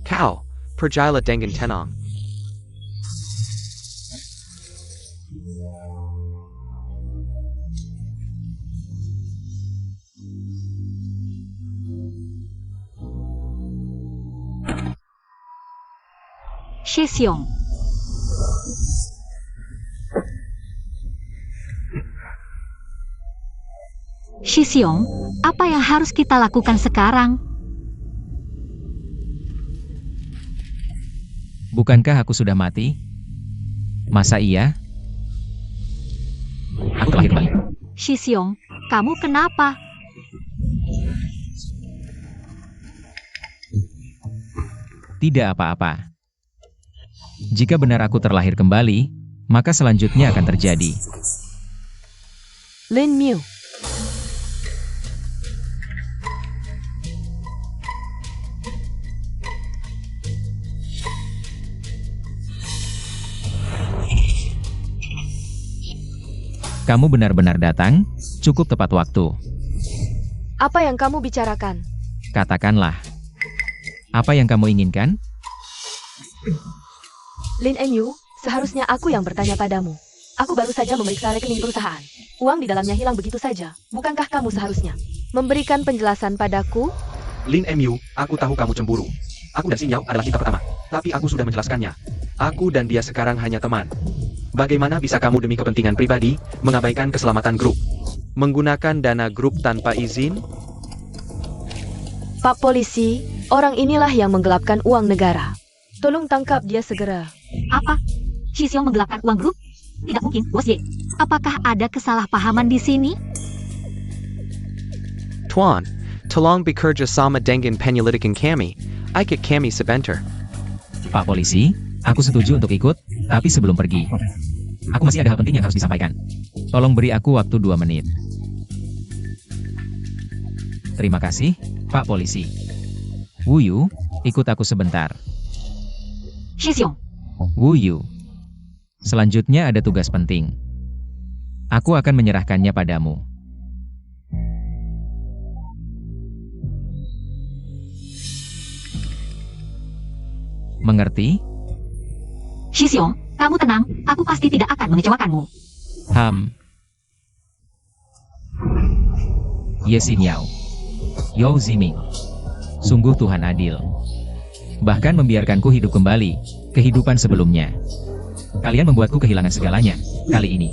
Kau, pergilah dengan tenang. Shiseong. Shiseong, apa yang harus kita lakukan sekarang? Bukankah aku sudah mati? Masa iya? Aku telah kembali. Shiseong, kamu kenapa? Tidak apa-apa. Jika benar aku terlahir kembali, maka selanjutnya akan terjadi. Lin Mew. Kamu benar-benar datang, cukup tepat waktu. Apa yang kamu bicarakan? Katakanlah. Apa yang kamu inginkan? Lin Mew, seharusnya aku yang bertanya padamu. Aku baru saja memeriksa rekening perusahaan. Uang di dalamnya hilang begitu saja. Bukankah kamu seharusnya memberikan penjelasan padaku? Lin Mew, aku tahu kamu cemburu. Aku dan Xin Yao adalah cinta pertama. Tapi aku sudah menjelaskannya. Aku dan dia sekarang hanya teman. Bagaimana bisa kamu demi kepentingan pribadi, mengabaikan keselamatan grup? Menggunakan dana grup tanpa izin? Pak Polisi, orang inilah yang menggelapkan uang negara. Tolong tangkap dia segera. Apa? Shiseong menggelapkan uang grup? Tidak mungkin, Bos Ye. Apakah ada kesalahpahaman di sini? Tuan, tolong bekerja sama dengan penyelidikan kami. Ikut kami sebentar. Pak Polisi, aku setuju untuk ikut, tapi sebelum pergi, aku masih ada hal penting yang harus disampaikan. Tolong beri aku waktu 2 menit. Terima kasih, Pak Polisi. Wuyu, ikut aku sebentar. Shiseong. Wuyu. Selanjutnya ada tugas penting. Aku akan menyerahkannya padamu. Mengerti? Shiseong, kamu tenang, aku pasti tidak akan mengecewakanmu. Ye Xin Yao. Yao Ziming. Sungguh Tuhan adil. Bahkan membiarkanku hidup kembali, kehidupan sebelumnya. Kalian membuatku kehilangan segalanya, kali ini.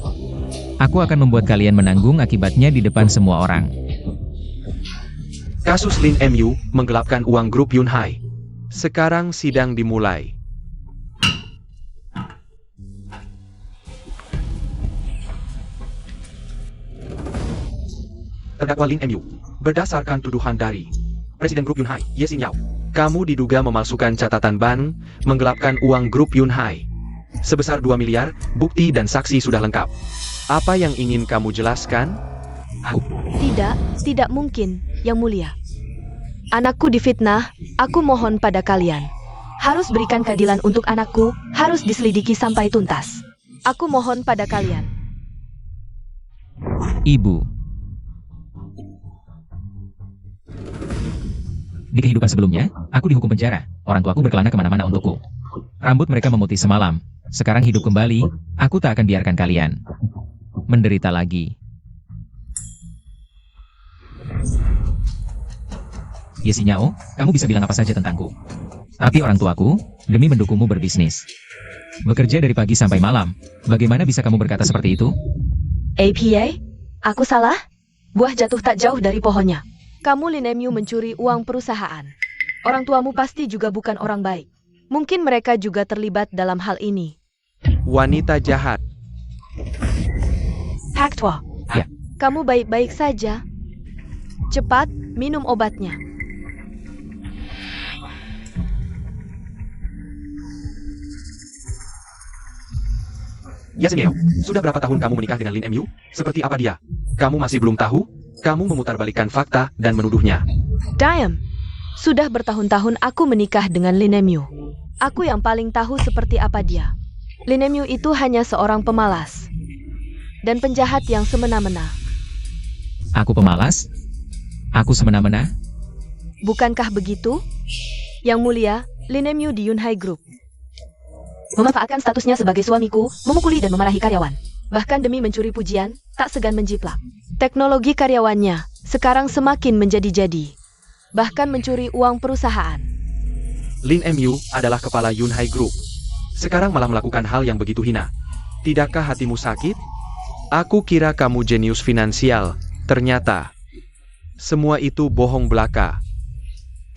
Aku akan membuat kalian menanggung akibatnya di depan semua orang. Kasus Lin Mew menggelapkan uang grup Yunhai. Sekarang sidang dimulai. Terdakwa Lin Mew, berdasarkan tuduhan dari Presiden Grup Yunhai, Ye Xin Yao, kamu diduga memalsukan catatan bank, menggelapkan uang grup Yunhai sebesar 2 miliar, bukti dan saksi sudah lengkap. Apa yang ingin kamu jelaskan? Tidak mungkin, Yang Mulia. Anakku difitnah, aku mohon pada kalian. Harus berikan keadilan untuk anakku, harus diselidiki sampai tuntas. Aku mohon pada kalian. Ibu. Di kehidupan sebelumnya, aku dihukum penjara. Orang tuaku berkelana kemana-mana untukku. Rambut mereka memutih semalam. Sekarang hidup kembali, aku tak akan biarkan kalian menderita lagi. Ye Xin Yao, kamu bisa bilang apa saja tentangku. Tapi orang tuaku, demi mendukungmu berbisnis. Bekerja dari pagi sampai malam. Bagaimana bisa kamu berkata seperti itu? APA? Aku salah? Buah jatuh tak jauh dari pohonnya. Kamu Lin Mew mencuri uang perusahaan. Orang tuamu pasti juga bukan orang baik. Mungkin mereka juga terlibat dalam hal ini. Wanita jahat. Pak Tua, Ya. kamu baik-baik saja. Cepat, minum obatnya. Ya Xin Yao, sudah berapa tahun kamu menikah dengan Lin Mew? Seperti apa dia? Kamu masih belum tahu? Kamu memutarbalikkan fakta dan menuduhnya. Diam. Sudah bertahun-tahun aku menikah dengan Lin Mew. Aku yang paling tahu seperti apa dia. Lin Mew itu hanya seorang pemalas dan penjahat yang semena-mena. Aku pemalas? Aku semena-mena? Bukankah begitu? Yang Mulia, Lin Emyu di Yunhai Group. Memanfaatkan statusnya sebagai suamiku, memukuli dan memarahi karyawan. Bahkan demi mencuri pujian, tak segan menjiplak. Teknologi karyawannya sekarang semakin menjadi-jadi. Bahkan mencuri uang perusahaan. Lin Emyu adalah kepala Yunhai Group. Sekarang malah melakukan hal yang begitu hina. Tidakkah hatimu sakit? Aku kira kamu jenius finansial. Ternyata semua itu bohong belaka.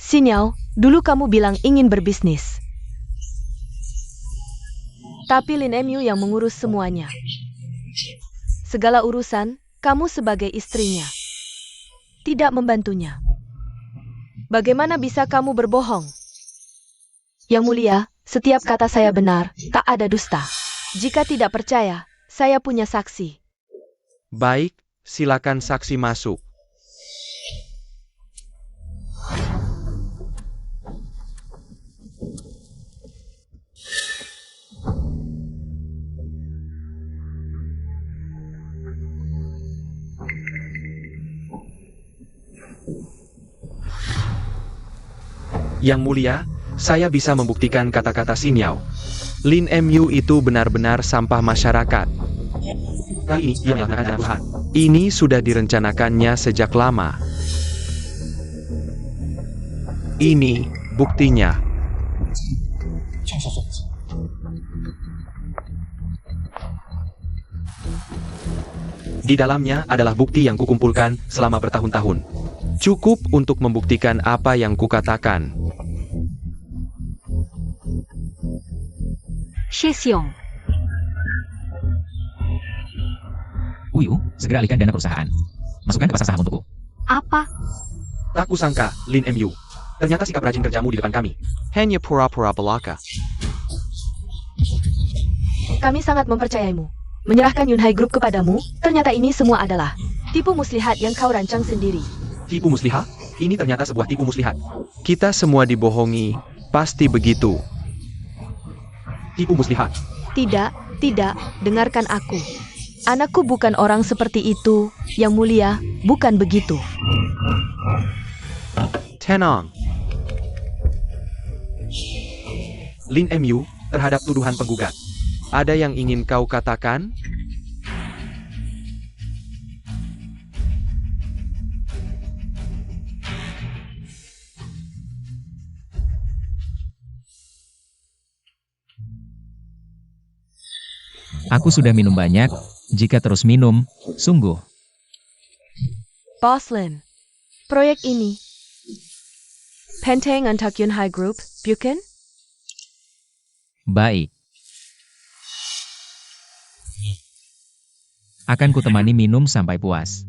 Xinyao, dulu kamu bilang ingin berbisnis. Tapi Lin Emyu yang mengurus semuanya. Segala urusan, kamu sebagai istrinya. Tidak membantunya. Bagaimana bisa kamu berbohong? Yang mulia, setiap kata saya benar, tak ada dusta. Jika tidak percaya, saya punya saksi. Baik, silakan saksi masuk. Yang mulia, saya bisa membuktikan kata-kata Xinyao. Lin Emyu itu benar-benar sampah masyarakat. Kali ini, ia melakukan anak perusahaan. Ini sudah direncanakannya sejak lama. Ini buktinya. Di dalamnya adalah bukti yang kukumpulkan selama bertahun-tahun. Cukup untuk membuktikan apa yang kukatakan. Shi Xiong, Uyu, segera alihkan dana perusahaan. Masukkan ke pasar saham untukku. apa? Tak kusangka, Lin Emyu. Ternyata sikap rajin kerjamu di depan kami. Hanya pura-pura belaka. Kami sangat mempercayaimu. Menyerahkan Yunhai Group kepadamu, ternyata ini semua adalah tipu muslihat yang kau rancang sendiri. Tipu muslihat? Ini ternyata sebuah tipu muslihat. Kita semua dibohongi, pasti begitu. Tipu muslihat. Tidak, dengarkan aku. Anakku bukan orang seperti itu, Yang Mulia, bukan begitu. Tenang. Lin Emyu, terhadap tuduhan penggugat. Ada yang ingin kau katakan? Aku sudah minum banyak, jika terus minum, sungguh. Boss Lin, proyek ini Penteng untuk Yunhai Group, bukan? Baik. Akan kutemani minum sampai puas.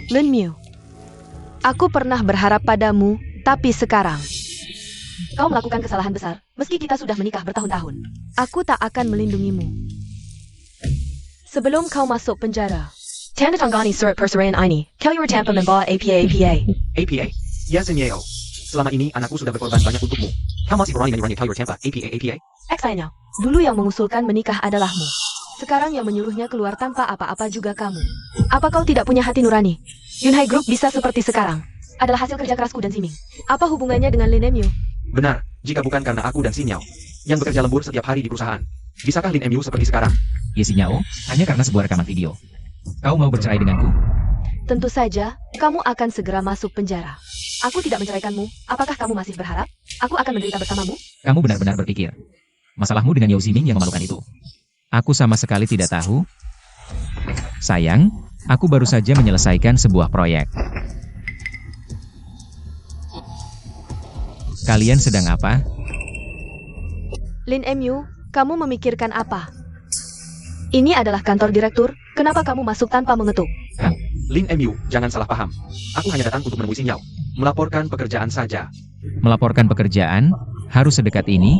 Lin Myu, aku pernah berharap padamu, tapi sekarang kau melakukan kesalahan besar, meski kita sudah menikah bertahun-tahun. Aku tak akan melindungimu. Sebelum kau masuk penjara. Tanda tanggani surat perceraian ini. Kelly tanpa membawa APA. APA? Ya, Xinyao. Selama ini anakku sudah berkorban banyak untukmu. Kau masih berani menyuruhnya Kelly tanpa APA? Eksanya, dulu yang mengusulkan menikah adalahmu. Sekarang yang menyuruhnya keluar tanpa apa-apa juga kamu. Apa kau tidak punya hati nurani? Yunhai Group bisa seperti sekarang adalah hasil kerja kerasku dan Ziming. Apa hubungannya dengan Lin Emyu? Benar, jika bukan karena aku dan Xinyao yang bekerja lembur setiap hari di perusahaan. Bisakah Lin Emyu seperti sekarang? Ya Xinyao, hanya karena sebuah rekaman video. Kau mau bercerai denganku? Tentu saja, kamu akan segera masuk penjara. Aku tidak menceraikanmu. Apakah kamu masih berharap? Aku akan menderita bersamamu? Kamu benar-benar berpikir. Masalahmu dengan Yao Ziming yang memalukan itu. Aku sama sekali tidak tahu. Sayang, aku baru saja menyelesaikan sebuah proyek. Kalian sedang apa? Lin Emyu, kamu memikirkan apa? Ini adalah kantor direktur. Kenapa kamu masuk tanpa mengetuk? Lin Emyu, jangan salah paham. Aku hanya datang untuk menemui Xinyao. Melaporkan pekerjaan saja. Melaporkan pekerjaan? Harus sedekat ini?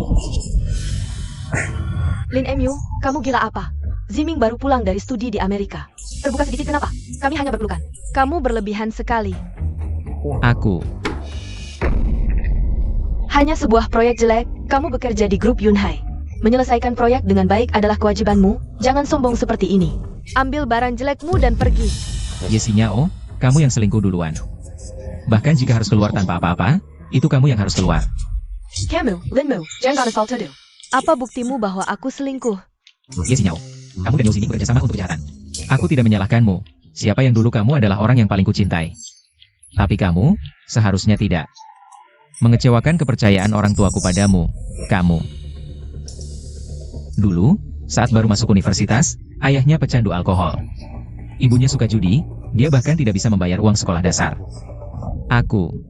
Lin Emyu, kamu gila apa? Ziming baru pulang dari studi di Amerika. Terbuka sedikit kenapa? Kami hanya berpelukan. Kamu berlebihan sekali. Hanya sebuah proyek jelek, kamu bekerja di grup Yunhai. Menyelesaikan proyek dengan baik adalah kewajibanmu, jangan sombong seperti ini. Ambil barang jelekmu dan pergi. Ye Xinyao, kamu yang selingkuh duluan. Bahkan jika harus keluar tanpa apa-apa, itu kamu yang harus keluar. Kamu, Linmu, jangan asal tuduh. Apa buktimu bahwa aku selingkuh? Ye Xinyao, kamu dan Yao Ziming bekerjasama untuk kejahatan. Aku tidak menyalahkanmu. Siapa yang dulu kamu adalah orang yang paling kucintai. Tapi kamu, seharusnya tidak. Mengecewakan kepercayaan orang tuaku padamu, kamu. Dulu, saat baru masuk universitas, ayahnya pecandu alkohol. Ibunya suka judi, dia bahkan tidak bisa membayar uang sekolah dasar. Aku.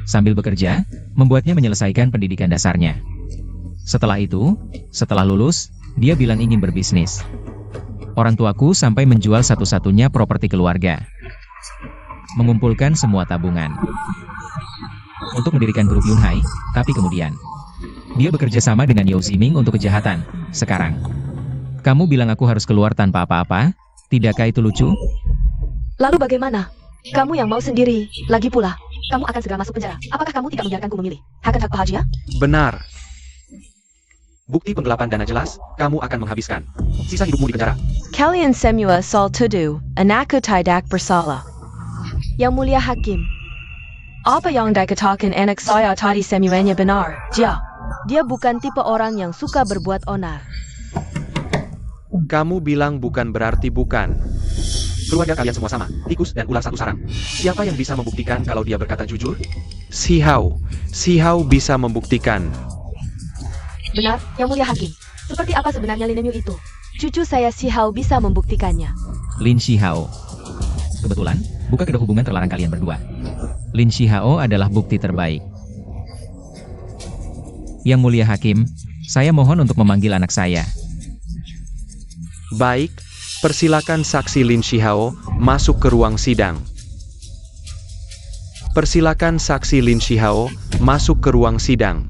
Sambil bekerja, membuatnya menyelesaikan pendidikan dasarnya. Setelah itu, setelah lulus, dia bilang ingin berbisnis. Orang tuaku sampai menjual satu-satunya properti keluarga. Mengumpulkan semua tabungan. Untuk mendirikan grup Yunhai, tapi kemudian dia bekerja sama dengan Yao Ziming untuk kejahatan. Sekarang, kamu bilang aku harus keluar tanpa apa-apa? Tidakkah itu lucu? Lalu bagaimana? Kamu yang mau sendiri. Lagi pula, kamu akan segera masuk penjara. Apakah kamu tidak membiarkanku memilih? Hak bahagia? Benar. Bukti penggelapan dana jelas, kamu akan menghabiskan sisa hidupmu di penjara. Kalian semua soal tuduh, anakku tidak bersalah. Yang mulia hakim, apa yang dikatakan anak saya tadi semuanya benar? Dia bukan tipe orang yang suka berbuat onar. Kamu bilang bukan berarti bukan. Keluarga kalian semua sama, tikus dan ular satu sarang. Siapa yang bisa membuktikan kalau dia berkata jujur? Si Hao bisa membuktikan. Benar, yang mulia hakim. Seperti apa sebenarnya Lin Emiu itu? Cucu saya Si Hao bisa membuktikannya. Lin Shihao. Kebetulan, buka kedua hubungan terlarang kalian berdua. Lin Shihao adalah bukti terbaik. Yang mulia hakim, saya mohon untuk memanggil anak saya. Baik, persilakan saksi Lin Shihao masuk ke ruang sidang. Persilakan saksi Lin Shihao masuk ke ruang sidang.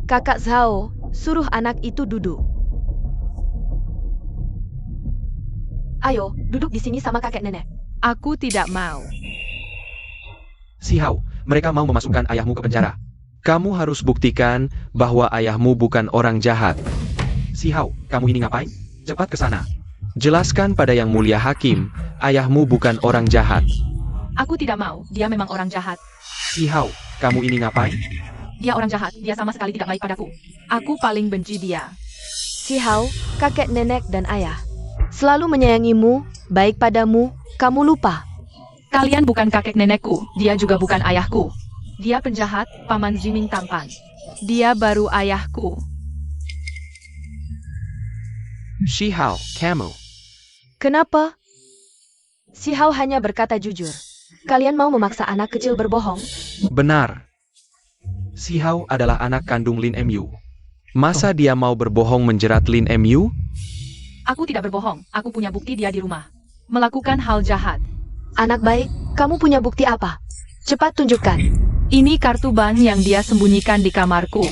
Kakak Zhao, suruh anak itu duduk. Ayo, duduk di sini sama kakek nenek. Aku tidak mau. Si Hao, mereka mau memasukkan ayahmu ke penjara. Kamu harus buktikan bahwa ayahmu bukan orang jahat. Si Hao, kamu ini ngapain? Cepat ke sana. Jelaskan pada yang mulia hakim, ayahmu bukan orang jahat. Aku tidak mau, dia memang orang jahat. Si Hao, kamu ini ngapain? Dia orang jahat, dia sama sekali tidak baik padaku. Aku paling benci dia. Si Hao, kakek nenek dan ayah selalu menyayangimu, baik padamu, kamu lupa. Kalian bukan kakek nenekku, dia juga bukan ayahku. Dia penjahat, paman Ziming tampan. Dia baru ayahku. Si Hao, kamu. Kenapa? Si Hao hanya berkata jujur. Kalian mau memaksa anak kecil berbohong? Benar. Si Hao adalah anak kandung Lin Emiu. Masa dia mau berbohong menjerat Lin Emiu? Aku tidak berbohong, aku punya bukti dia di rumah. Melakukan hal jahat. Anak baik, kamu punya bukti apa? Cepat tunjukkan. Ini kartu ban yang dia sembunyikan di kamarku.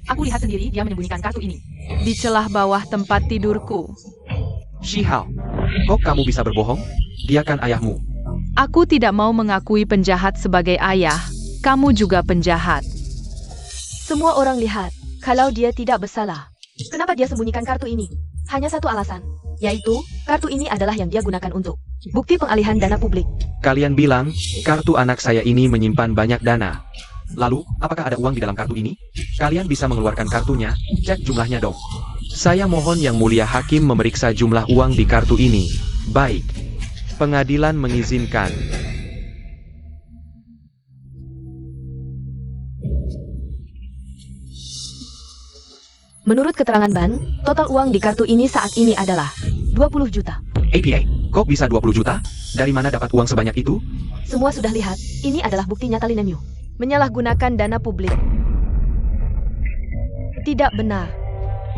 Aku lihat sendiri dia menyembunyikan kartu ini di celah bawah tempat tidurku. Si Hao, kok kamu bisa berbohong? Dia kan ayahmu. Aku tidak mau mengakui penjahat sebagai ayah. Kamu juga penjahat. Semua orang lihat, kalau dia tidak bersalah. Kenapa dia sembunyikan kartu ini? Hanya satu alasan, yaitu, kartu ini adalah yang dia gunakan untuk bukti pengalihan dana publik. Kalian bilang, kartu anak saya ini menyimpan banyak dana. Lalu, apakah ada uang di dalam kartu ini? Kalian bisa mengeluarkan kartunya, cek jumlahnya dong. Saya mohon yang mulia hakim memeriksa jumlah uang di kartu ini. Baik. Pengadilan mengizinkan. Menurut keterangan Ban, total uang di kartu ini saat ini adalah 20 juta. APA, kok bisa 20 juta? Dari mana dapat uang sebanyak itu? Semua sudah lihat, ini adalah bukti nyata Lin Emiu. Menyalahgunakan dana publik. Tidak benar.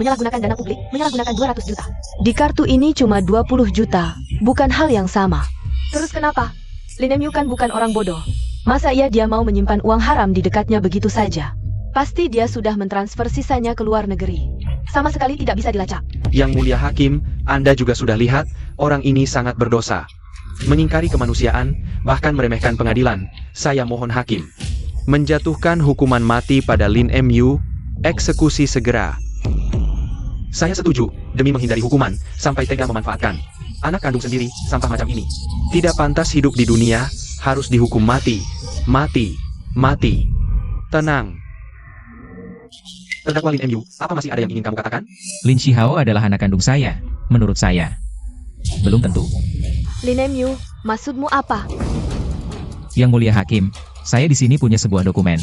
Menyalahgunakan dana publik, menyalahgunakan 200 juta. Di kartu ini cuma 20 juta, bukan hal yang sama. Terus kenapa? Lin Emiu kan bukan orang bodoh. Masa dia mau menyimpan uang haram di dekatnya begitu saja? Pasti dia sudah mentransfer sisanya ke luar negeri. Sama sekali tidak bisa dilacak. Yang mulia hakim, Anda juga sudah lihat, orang ini sangat berdosa. mengingkari kemanusiaan, bahkan meremehkan pengadilan. Saya mohon hakim menjatuhkan hukuman mati pada Lin Mu, eksekusi segera. Saya setuju, demi menghindari hukuman, sampai tega memanfaatkan anak kandung sendiri, sampah macam ini. Tidak pantas hidup di dunia, harus dihukum mati. Mati. Mati. Tenang. Terdakwa Lin Mu, apa masih ada yang ingin kamu katakan? Lin Shihao adalah anak kandung saya, menurut saya. Belum tentu. Lin Mu, maksudmu apa? Yang mulia hakim, saya di sini punya sebuah dokumen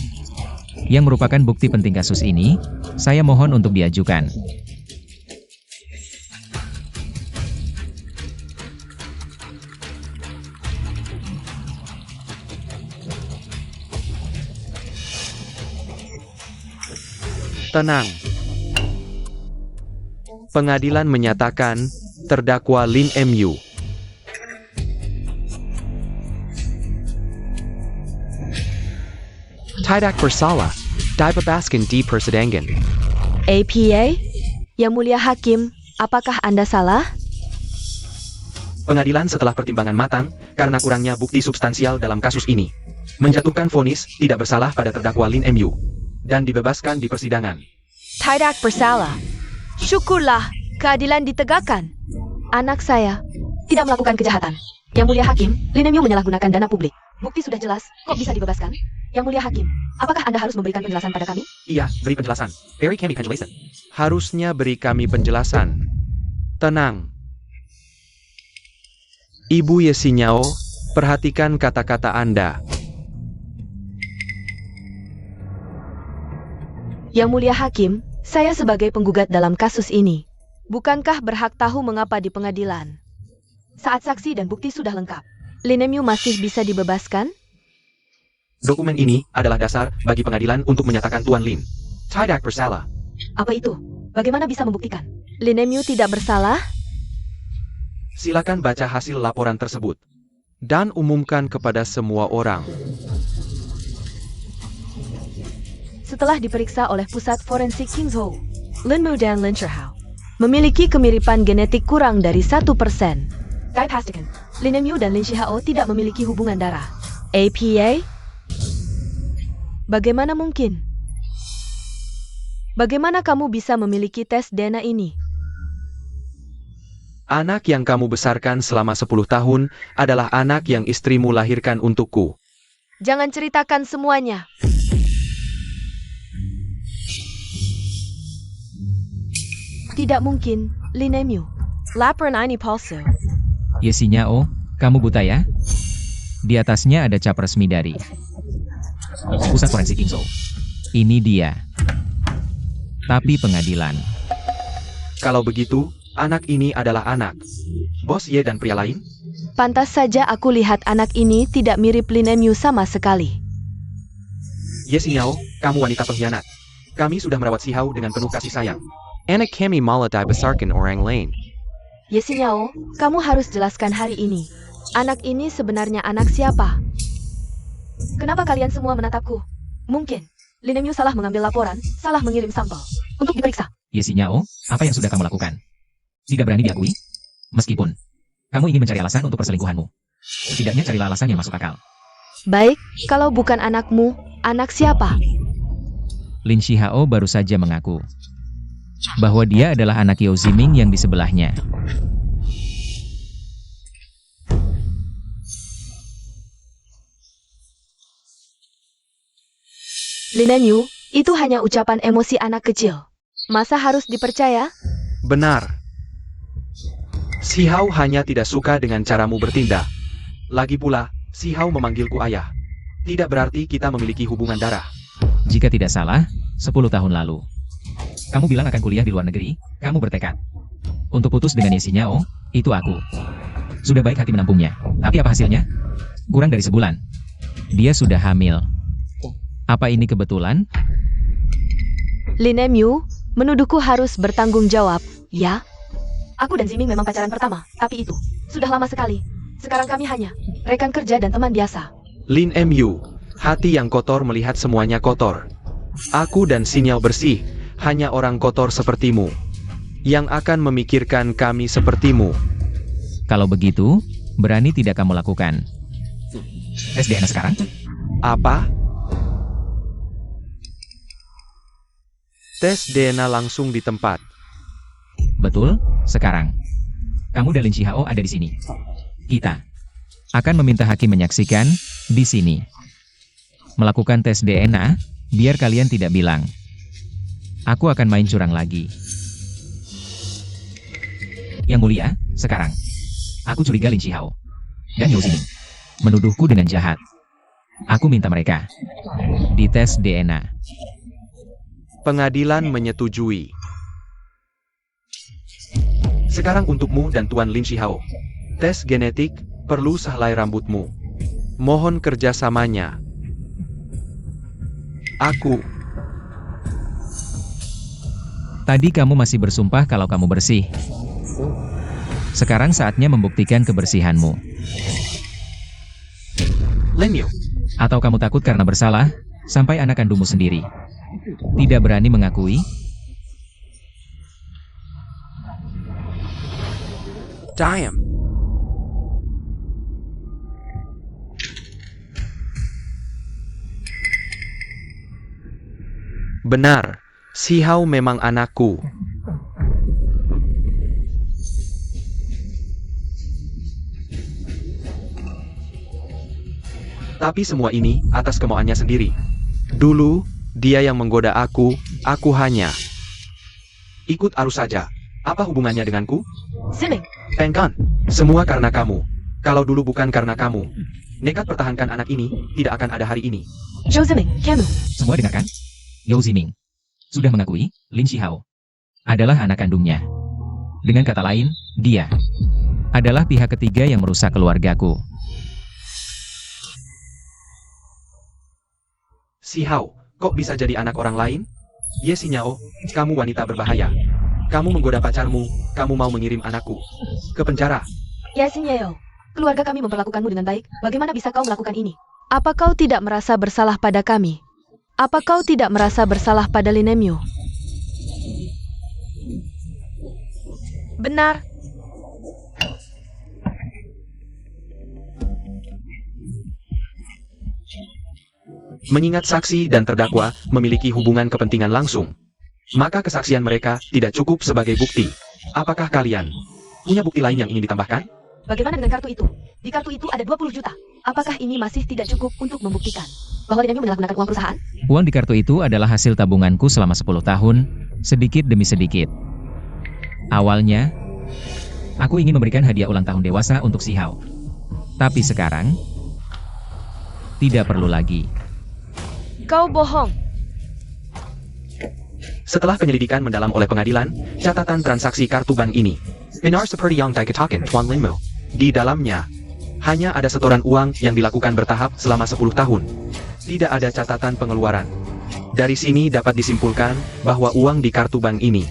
yang merupakan bukti penting kasus ini. Saya mohon untuk diajukan. Tenang. Pengadilan menyatakan terdakwa Lin Mu tidak bersalah, dibebaskan di persidangan. APA? Yang mulia hakim, apakah Anda salah? Pengadilan setelah pertimbangan matang, karena kurangnya bukti substansial dalam kasus ini, menjatuhkan vonis tidak bersalah pada terdakwa Lin Mu dan dibebaskan di persidangan. Tidak bersalah. Syukurlah, keadilan ditegakkan. Anak saya tidak melakukan kejahatan. Yang mulia hakim, Lin Mu menyalahgunakan dana publik. Bukti sudah jelas, kok bisa dibebaskan? Yang mulia hakim, apakah Anda harus memberikan penjelasan pada kami? Iya, beri penjelasan. Beri kami penjelasan. Harusnya beri kami penjelasan. Tenang. Ibu Yesinyao, perhatikan kata-kata Anda. Yang mulia hakim, saya sebagai penggugat dalam kasus ini, bukankah berhak tahu mengapa di pengadilan? Saat saksi dan bukti sudah lengkap, Lin Mu masih bisa dibebaskan? Dokumen ini adalah dasar bagi pengadilan untuk menyatakan Tuan Lin tidak bersalah. Apa itu? Bagaimana bisa membuktikan? Lin Mu tidak bersalah? Silakan baca hasil laporan tersebut dan umumkan kepada semua orang. Setelah diperiksa oleh Pusat Forensik Kingzhou, Lin Mu dan Lin Shihao memiliki kemiripan genetik kurang dari 1%. Kami pastikan, Lin Mu dan Lin Shihao tidak memiliki hubungan darah. APA? Bagaimana mungkin? Bagaimana kamu bisa memiliki tes DNA ini? Anak yang kamu besarkan selama 10 tahun adalah anak yang istrimu lahirkan untukku. Jangan ceritakan semuanya. Tidak mungkin, Lin Mu. Laporan ini palsu. Yesinyao, kamu buta ya? Di atasnya ada cap resmi dari Pusat Forensik Kingzhou. Ini dia. Tapi pengadilan. Kalau begitu, anak ini adalah anak Bos Ye dan pria lain? Pantas saja aku lihat anak ini tidak mirip Lin Mu sama sekali. Yesinyao, kamu wanita pengkhianat. Kami sudah merawat Shihao dengan penuh kasih sayang. Anak kami malah dibesarkan orang lain. Yesinyao, kamu harus jelaskan hari ini. Anak ini sebenarnya anak siapa? Kenapa kalian semua menatapku? Mungkin Lin Mu salah mengambil laporan, salah mengirim sampel untuk diperiksa. Yesinyao, apa yang sudah kamu lakukan? Tidak berani diakui? Meskipun kamu ingin mencari alasan untuk perselingkuhanmu. Setidaknya carilah alasan yang masuk akal. Baik, kalau bukan anakmu, anak siapa? Lin Shihao baru saja mengaku bahwa dia adalah anak Yao Ziming yang di sebelahnya. Lin Mu, itu hanya ucapan emosi anak kecil. Masa harus dipercaya? Benar. Shihao hanya tidak suka dengan caramu bertindak. Lagi pula, Shihao memanggilku ayah. Tidak berarti kita memiliki hubungan darah. Jika tidak salah, 10 tahun lalu. Kamu bilang akan kuliah di luar negeri, kamu bertekad untuk putus dengan Yesinyao, itu aku. Sudah baik hati menampungnya, tapi apa hasilnya? Kurang dari sebulan. Dia sudah hamil. Apa ini kebetulan? Lin Mu, menuduhku harus bertanggung jawab, ya? Aku dan Ziming memang pacaran pertama, tapi itu sudah lama sekali. Sekarang kami hanya rekan kerja dan teman biasa. Lin Mu, hati yang kotor melihat semuanya kotor. Aku dan Sinyao bersih, hanya orang kotor sepertimu yang akan memikirkan kami sepertimu. Kalau begitu, Berani tidak kamu lakukan? Tes DNA sekarang? Apa? Tes DNA langsung di tempat. Betul, sekarang. Kamu dan Lin Chihao ada di sini. Kita akan meminta hakim menyaksikan di sini. Melakukan tes DNA, biar kalian tidak bilang. Aku akan main curang lagi. Yang mulia, sekarang. Aku curiga Lin Chihao dan Yao Ziming menuduhku dengan jahat. Aku minta mereka dites DNA. Pengadilan menyetujui. Sekarang untukmu dan Tuan Lin Chihao. Tes genetik perlu sehelai rambutmu. Mohon kerjasamanya. Aku. Tadi kamu masih bersumpah kalau kamu bersih. Sekarang saatnya membuktikan kebersihanmu. Lin Yu. Atau kamu takut karena bersalah, sampai anak kandungmu sendiri tidak berani mengakui? Damn. Benar, Chihao memang anakku. Tapi semua ini atas kemauannya sendiri. Dulu, dia yang menggoda aku hanya ikut arus saja. Apa hubungannya denganku? Ziming, Pengkan, semua karena kamu. Kalau dulu bukan karena kamu, nekat pertahankan anak ini, tidak akan ada hari ini. Zhou Ziming, kamu. Semua dengarkan? Yao Ziming sudah mengakui Lin Chihao adalah anak kandungnya. Dengan kata lain, dia adalah pihak ketiga yang merusak keluargaku. Chihao, kok bisa jadi anak orang lain? Ye Xinyao, kamu wanita berbahaya. Kamu menggoda pacarmu, kamu mau mengirim anakku ke penjara. Ya Xinyao, keluarga kami memperlakukanmu dengan baik. Bagaimana bisa kau melakukan ini? Apa kau tidak merasa bersalah pada kami? Apa kau tidak merasa bersalah pada Lin Emyu? Benar. Mengingat saksi dan terdakwa memiliki hubungan kepentingan langsung, maka kesaksian mereka tidak cukup sebagai bukti. Apakah kalian punya bukti lain yang ingin ditambahkan? Bagaimana dengan kartu itu? Di kartu itu ada 20 juta. Apakah ini masih tidak cukup untuk membuktikan bahwa Lin Emyu menyalahgunakan uang perusahaan? Uang di kartu itu adalah hasil tabunganku selama 10 tahun, sedikit demi sedikit. Awalnya, aku ingin memberikan hadiah ulang tahun dewasa untuk Chihao. Tapi sekarang, tidak perlu lagi. Kau bohong. Setelah penyelidikan mendalam oleh pengadilan, catatan transaksi kartu bank ini benar seperti yang dikatakan Tuan Lin Mu. Di dalamnya, hanya ada setoran uang yang dilakukan bertahap selama 10 tahun. Tidak ada catatan pengeluaran. Dari sini dapat disimpulkan bahwa uang di kartu bank ini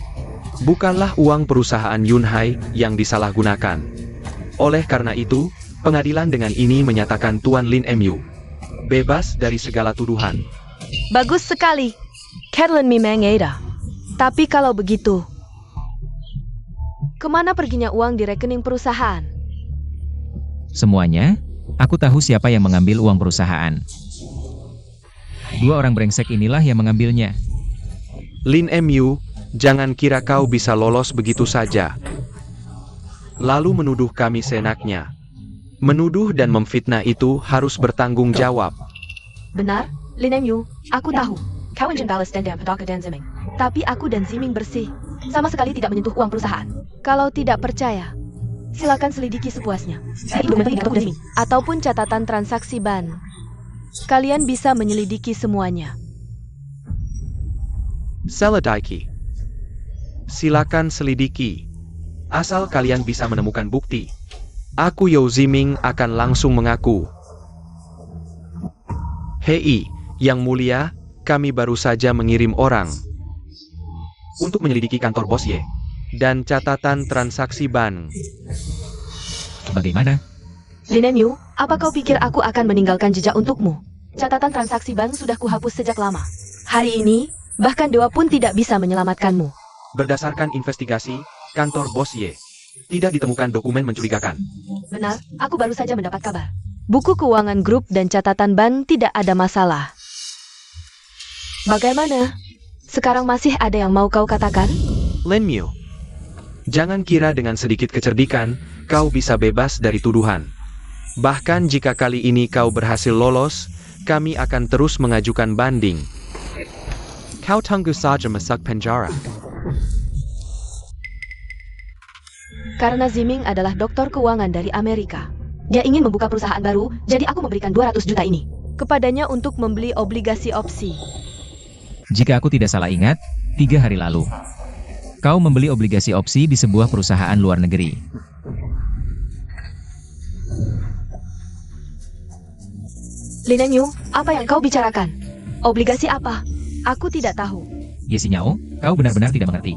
bukanlah uang perusahaan Yunhai yang disalahgunakan. Oleh karena itu, pengadilan dengan ini menyatakan Tuan Lin Emyu bebas dari segala tuduhan. Bagus sekali. Caroline memang ada. Tapi kalau begitu, kemana perginya uang di rekening perusahaan? Semuanya, aku tahu siapa yang mengambil uang perusahaan. 2 orang brengsek inilah yang mengambilnya. Lin Emyu, jangan kira kau bisa lolos begitu saja. Lalu menuduh kami seenaknya. Menuduh dan memfitnah itu harus bertanggung jawab. Benar, Lin Emyu, aku tahu. Kau ingin balas dendam pada dan Ziming. Tapi aku dan Ziming bersih. Sama sekali tidak menyentuh uang perusahaan. Kalau tidak percaya, silakan selidiki sepuasnya. Ataupun catatan transaksi ban. Kalian bisa menyelidiki semuanya. Selidiki. Silakan selidiki. Asal kalian bisa menemukan bukti. Aku Yao Ziming akan langsung mengaku. Hei, Yang Mulia, kami baru saja mengirim orang untuk menyelidiki kantor Bos Ye dan catatan transaksi ban. Bagaimana? Lin Emyu, apa kau pikir aku akan meninggalkan jejak untukmu? Catatan transaksi bank sudah kuhapus sejak lama. Hari ini, bahkan dewa pun tidak bisa menyelamatkanmu. Berdasarkan investigasi, kantor Bos Ye tidak ditemukan dokumen mencurigakan. Benar, aku baru saja mendapat kabar. Buku keuangan grup dan catatan bank tidak ada masalah. Bagaimana? Sekarang masih ada yang mau kau katakan? Lin Mew, jangan kira dengan sedikit kecerdikan, kau bisa bebas dari tuduhan. Bahkan jika kali ini kau berhasil lolos, kami akan terus mengajukan banding. Kau tunggu saja masuk penjara. Karena Ziming adalah doktor keuangan dari Amerika. Dia ingin membuka perusahaan baru, jadi aku memberikan 200 juta ini kepadanya untuk membeli obligasi opsi. Jika aku tidak salah ingat, 3 hari lalu, kau membeli obligasi opsi di sebuah perusahaan luar negeri. Lin Yu, apa yang kau bicarakan? Obligasi apa? Aku tidak tahu. Ye Xinyao, kau benar-benar tidak mengerti.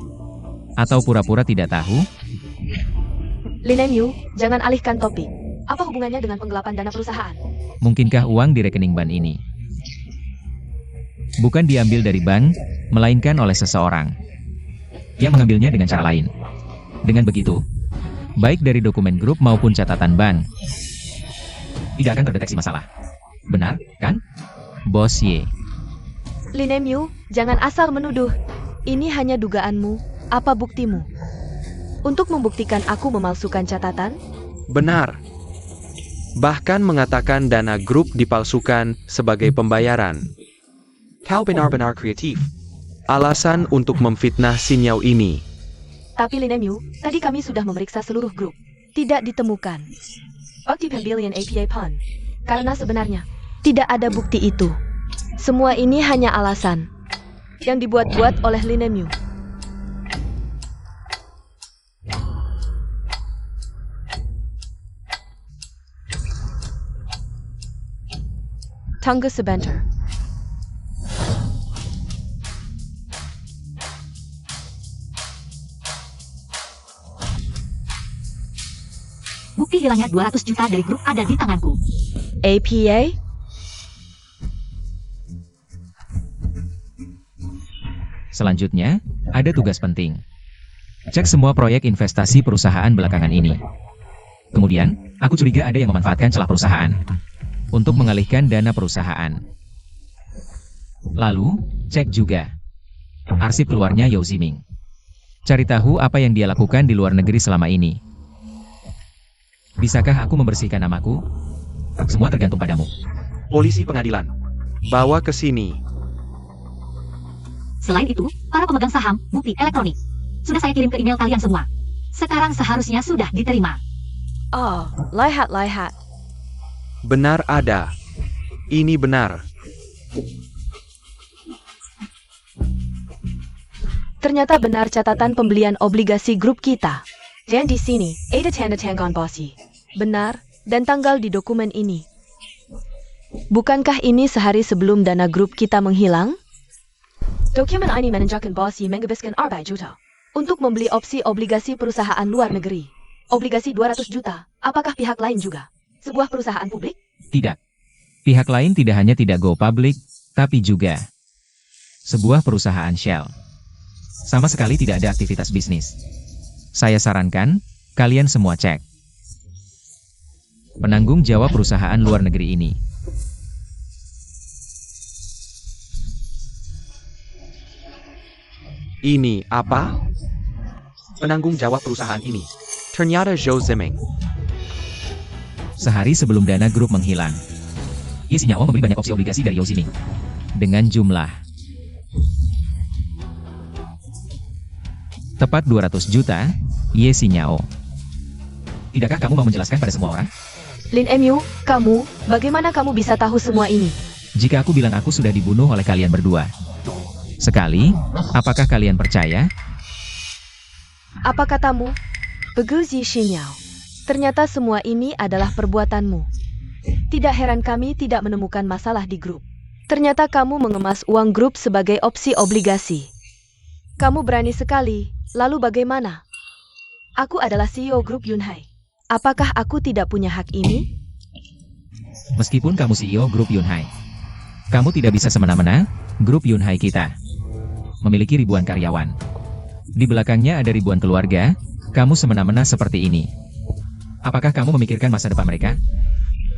Atau pura-pura tidak tahu? Lin Yu, jangan alihkan topik. Apa hubungannya dengan penggelapan dana perusahaan? Mungkinkah uang di rekening bank ini bukan diambil dari bank, melainkan oleh seseorang yang mengambilnya dengan cara lain? Dengan begitu, baik dari dokumen grup maupun catatan bank, tidak akan terdeteksi masalah. Benar, kan? Bos Ye. Lin Yu, jangan asal menuduh. Ini hanya dugaanmu. Apa buktimu? Untuk membuktikan aku memalsukan catatan? Benar. Bahkan mengatakan dana grup dipalsukan sebagai pembayaran. Kau benar-benar kreatif. Alasan untuk memfitnah Xinyao ini. Tapi Lin Yu, tadi kami sudah memeriksa seluruh grup. Tidak ditemukan bukti pembelian APA Pun. Karena sebenarnya, tidak ada bukti itu. Semua ini hanya alasan yang dibuat-buat oleh Lin Yu. Tunggu sebentar. Bukti hilangnya 200 juta dari grup ada di tanganku. APA? Selanjutnya, ada tugas penting. Cek semua proyek investasi perusahaan belakangan ini. Kemudian, aku curiga ada yang memanfaatkan celah perusahaan untuk mengalihkan dana perusahaan. Lalu, cek juga arsip keluarnya Yao Ziming. Cari tahu apa yang dia lakukan di luar negeri selama ini. Bisakah aku membersihkan namaku? Semua tergantung padamu. Polisi pengadilan. Bawa ke sini. Selain itu, para pemegang saham, bukti elektronik. Sudah saya kirim ke email kalian semua. Sekarang seharusnya sudah diterima. Oh, lihat. Benar ada. Ini benar. Ternyata benar catatan pembelian obligasi grup kita. Dan di sini, ada tanda tangan Bossy. Benar, dan tanggal di dokumen ini. Bukankah ini sehari sebelum dana grup kita menghilang? Dokumen ini menunjukkan Bossy menghabiskan 4 juta untuk membeli opsi obligasi perusahaan luar negeri. Obligasi 200 juta, apakah pihak lain juga? Sebuah perusahaan publik? Tidak. Pihak lain tidak hanya tidak go public, tapi juga sebuah perusahaan Shell. Sama sekali tidak ada aktivitas bisnis. Saya sarankan, kalian semua cek penanggung jawab perusahaan luar negeri ini. Ini apa? Penanggung jawab perusahaan ini. Ternyata Zhou Ziming. Sehari sebelum dana grup menghilang, Ye Xinyao membeli banyak opsi obligasi dari Yao Ziming dengan jumlah tepat 200 juta, Ye Xinyao. Tidakkah kamu mau menjelaskan pada semua orang? Lin Yu, kamu, bagaimana kamu bisa tahu semua ini? Jika aku bilang aku sudah dibunuh oleh kalian berdua. Sekali, apakah kalian percaya? Apa katamu? Beguzi Xinyao. Ternyata semua ini adalah perbuatanmu. Tidak heran kami tidak menemukan masalah di grup. Ternyata kamu mengemas uang grup sebagai opsi obligasi. Kamu berani sekali, lalu bagaimana? Aku adalah CEO grup Yunhai. Apakah aku tidak punya hak ini? Meskipun kamu CEO grup Yunhai, kamu tidak bisa semena-mena. Grup Yunhai kita memiliki ribuan karyawan. Di belakangnya ada ribuan keluarga. Kamu semena-mena seperti ini. Apakah kamu memikirkan masa depan mereka?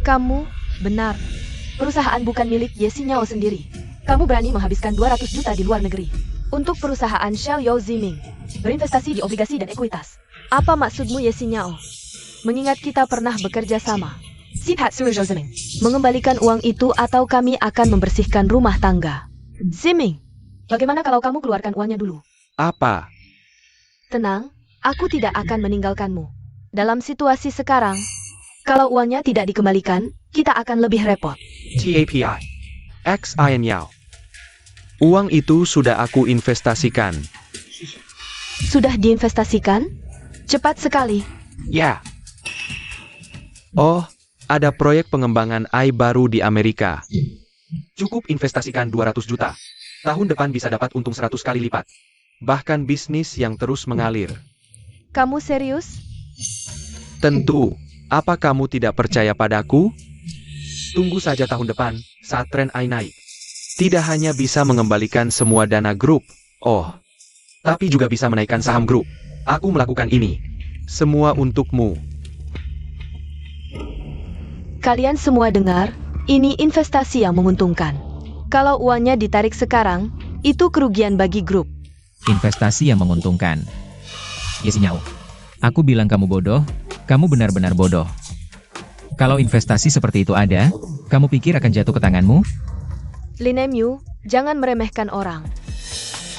Kamu benar. Perusahaan bukan milik Ye Xinyao sendiri. Kamu berani menghabiskan 200 juta di luar negeri untuk perusahaan Xiao Yao Ziming berinvestasi di obligasi dan ekuitas. Apa maksudmu, Ye Xinyao? Mengingat kita pernah bekerja sama. Sipat suruh Zhou Ziming mengembalikan uang itu atau kami akan membersihkan rumah tangga. Ziming, bagaimana kalau kamu keluarkan uangnya dulu? Apa? Tenang, aku tidak akan meninggalkanmu. Dalam situasi sekarang, kalau uangnya tidak dikembalikan, kita akan lebih repot. TAPI. X Ian Yao. Uang itu sudah aku investasikan. Sudah diinvestasikan? Cepat sekali. Ya. Oh, ada proyek pengembangan AI baru di Amerika. Cukup investasikan 200 juta. Tahun depan bisa dapat untung 100 kali lipat. Bahkan bisnis yang terus mengalir. Kamu serius? Tentu. Apa kamu tidak percaya padaku? Tunggu saja tahun depan, saat tren AI naik. Tidak hanya bisa mengembalikan semua dana grup, tapi juga bisa menaikkan saham grup. Aku melakukan ini. Semua untukmu. Kalian semua dengar, ini investasi yang menguntungkan. Kalau uangnya ditarik sekarang, itu kerugian bagi grup. Investasi yang menguntungkan. Ye Xinyao, aku bilang kamu bodoh, kamu benar-benar bodoh. Kalau investasi seperti itu ada, kamu pikir akan jatuh ke tanganmu? Lin Emyu, jangan meremehkan orang.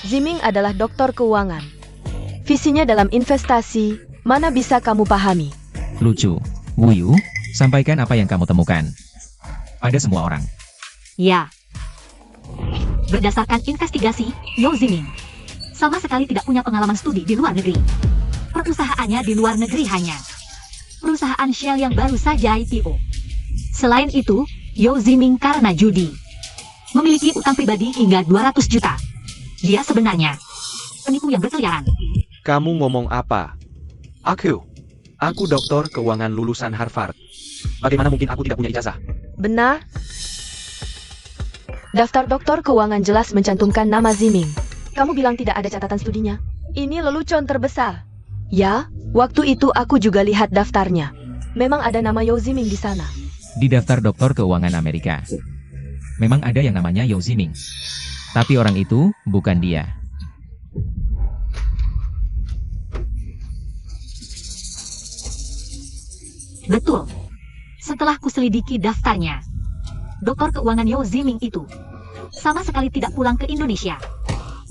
Ziming adalah doktor keuangan. Visinya dalam investasi, mana bisa kamu pahami? Lucu. Wu Yu, sampaikan apa yang kamu temukan. Pada semua orang. Ya. Berdasarkan investigasi, Yao Ziming sama sekali tidak punya pengalaman studi di luar negeri. Perusahaannya di luar negeri hanya perusahaan Shell yang baru saja IPO. Selain itu, Yao Ziming karena judi memiliki utang pribadi hingga 200 juta. Dia sebenarnya penipu yang berkeliaran. Kamu ngomong apa? Aku doktor keuangan lulusan Harvard. Bagaimana mungkin aku tidak punya ijazah? Benar? Daftar doktor keuangan jelas mencantumkan nama Ziming. Kamu bilang tidak ada catatan studinya. Ini lelucon terbesar. Ya, waktu itu aku juga lihat daftarnya. Memang ada nama Yao Ziming di sana. Di daftar doktor keuangan Amerika, memang ada yang namanya Yao Ziming. Tapi orang itu bukan dia. Betul. Setelah kuselidiki daftarnya, doktor keuangan Yao Ziming itu sama sekali tidak pulang ke Indonesia.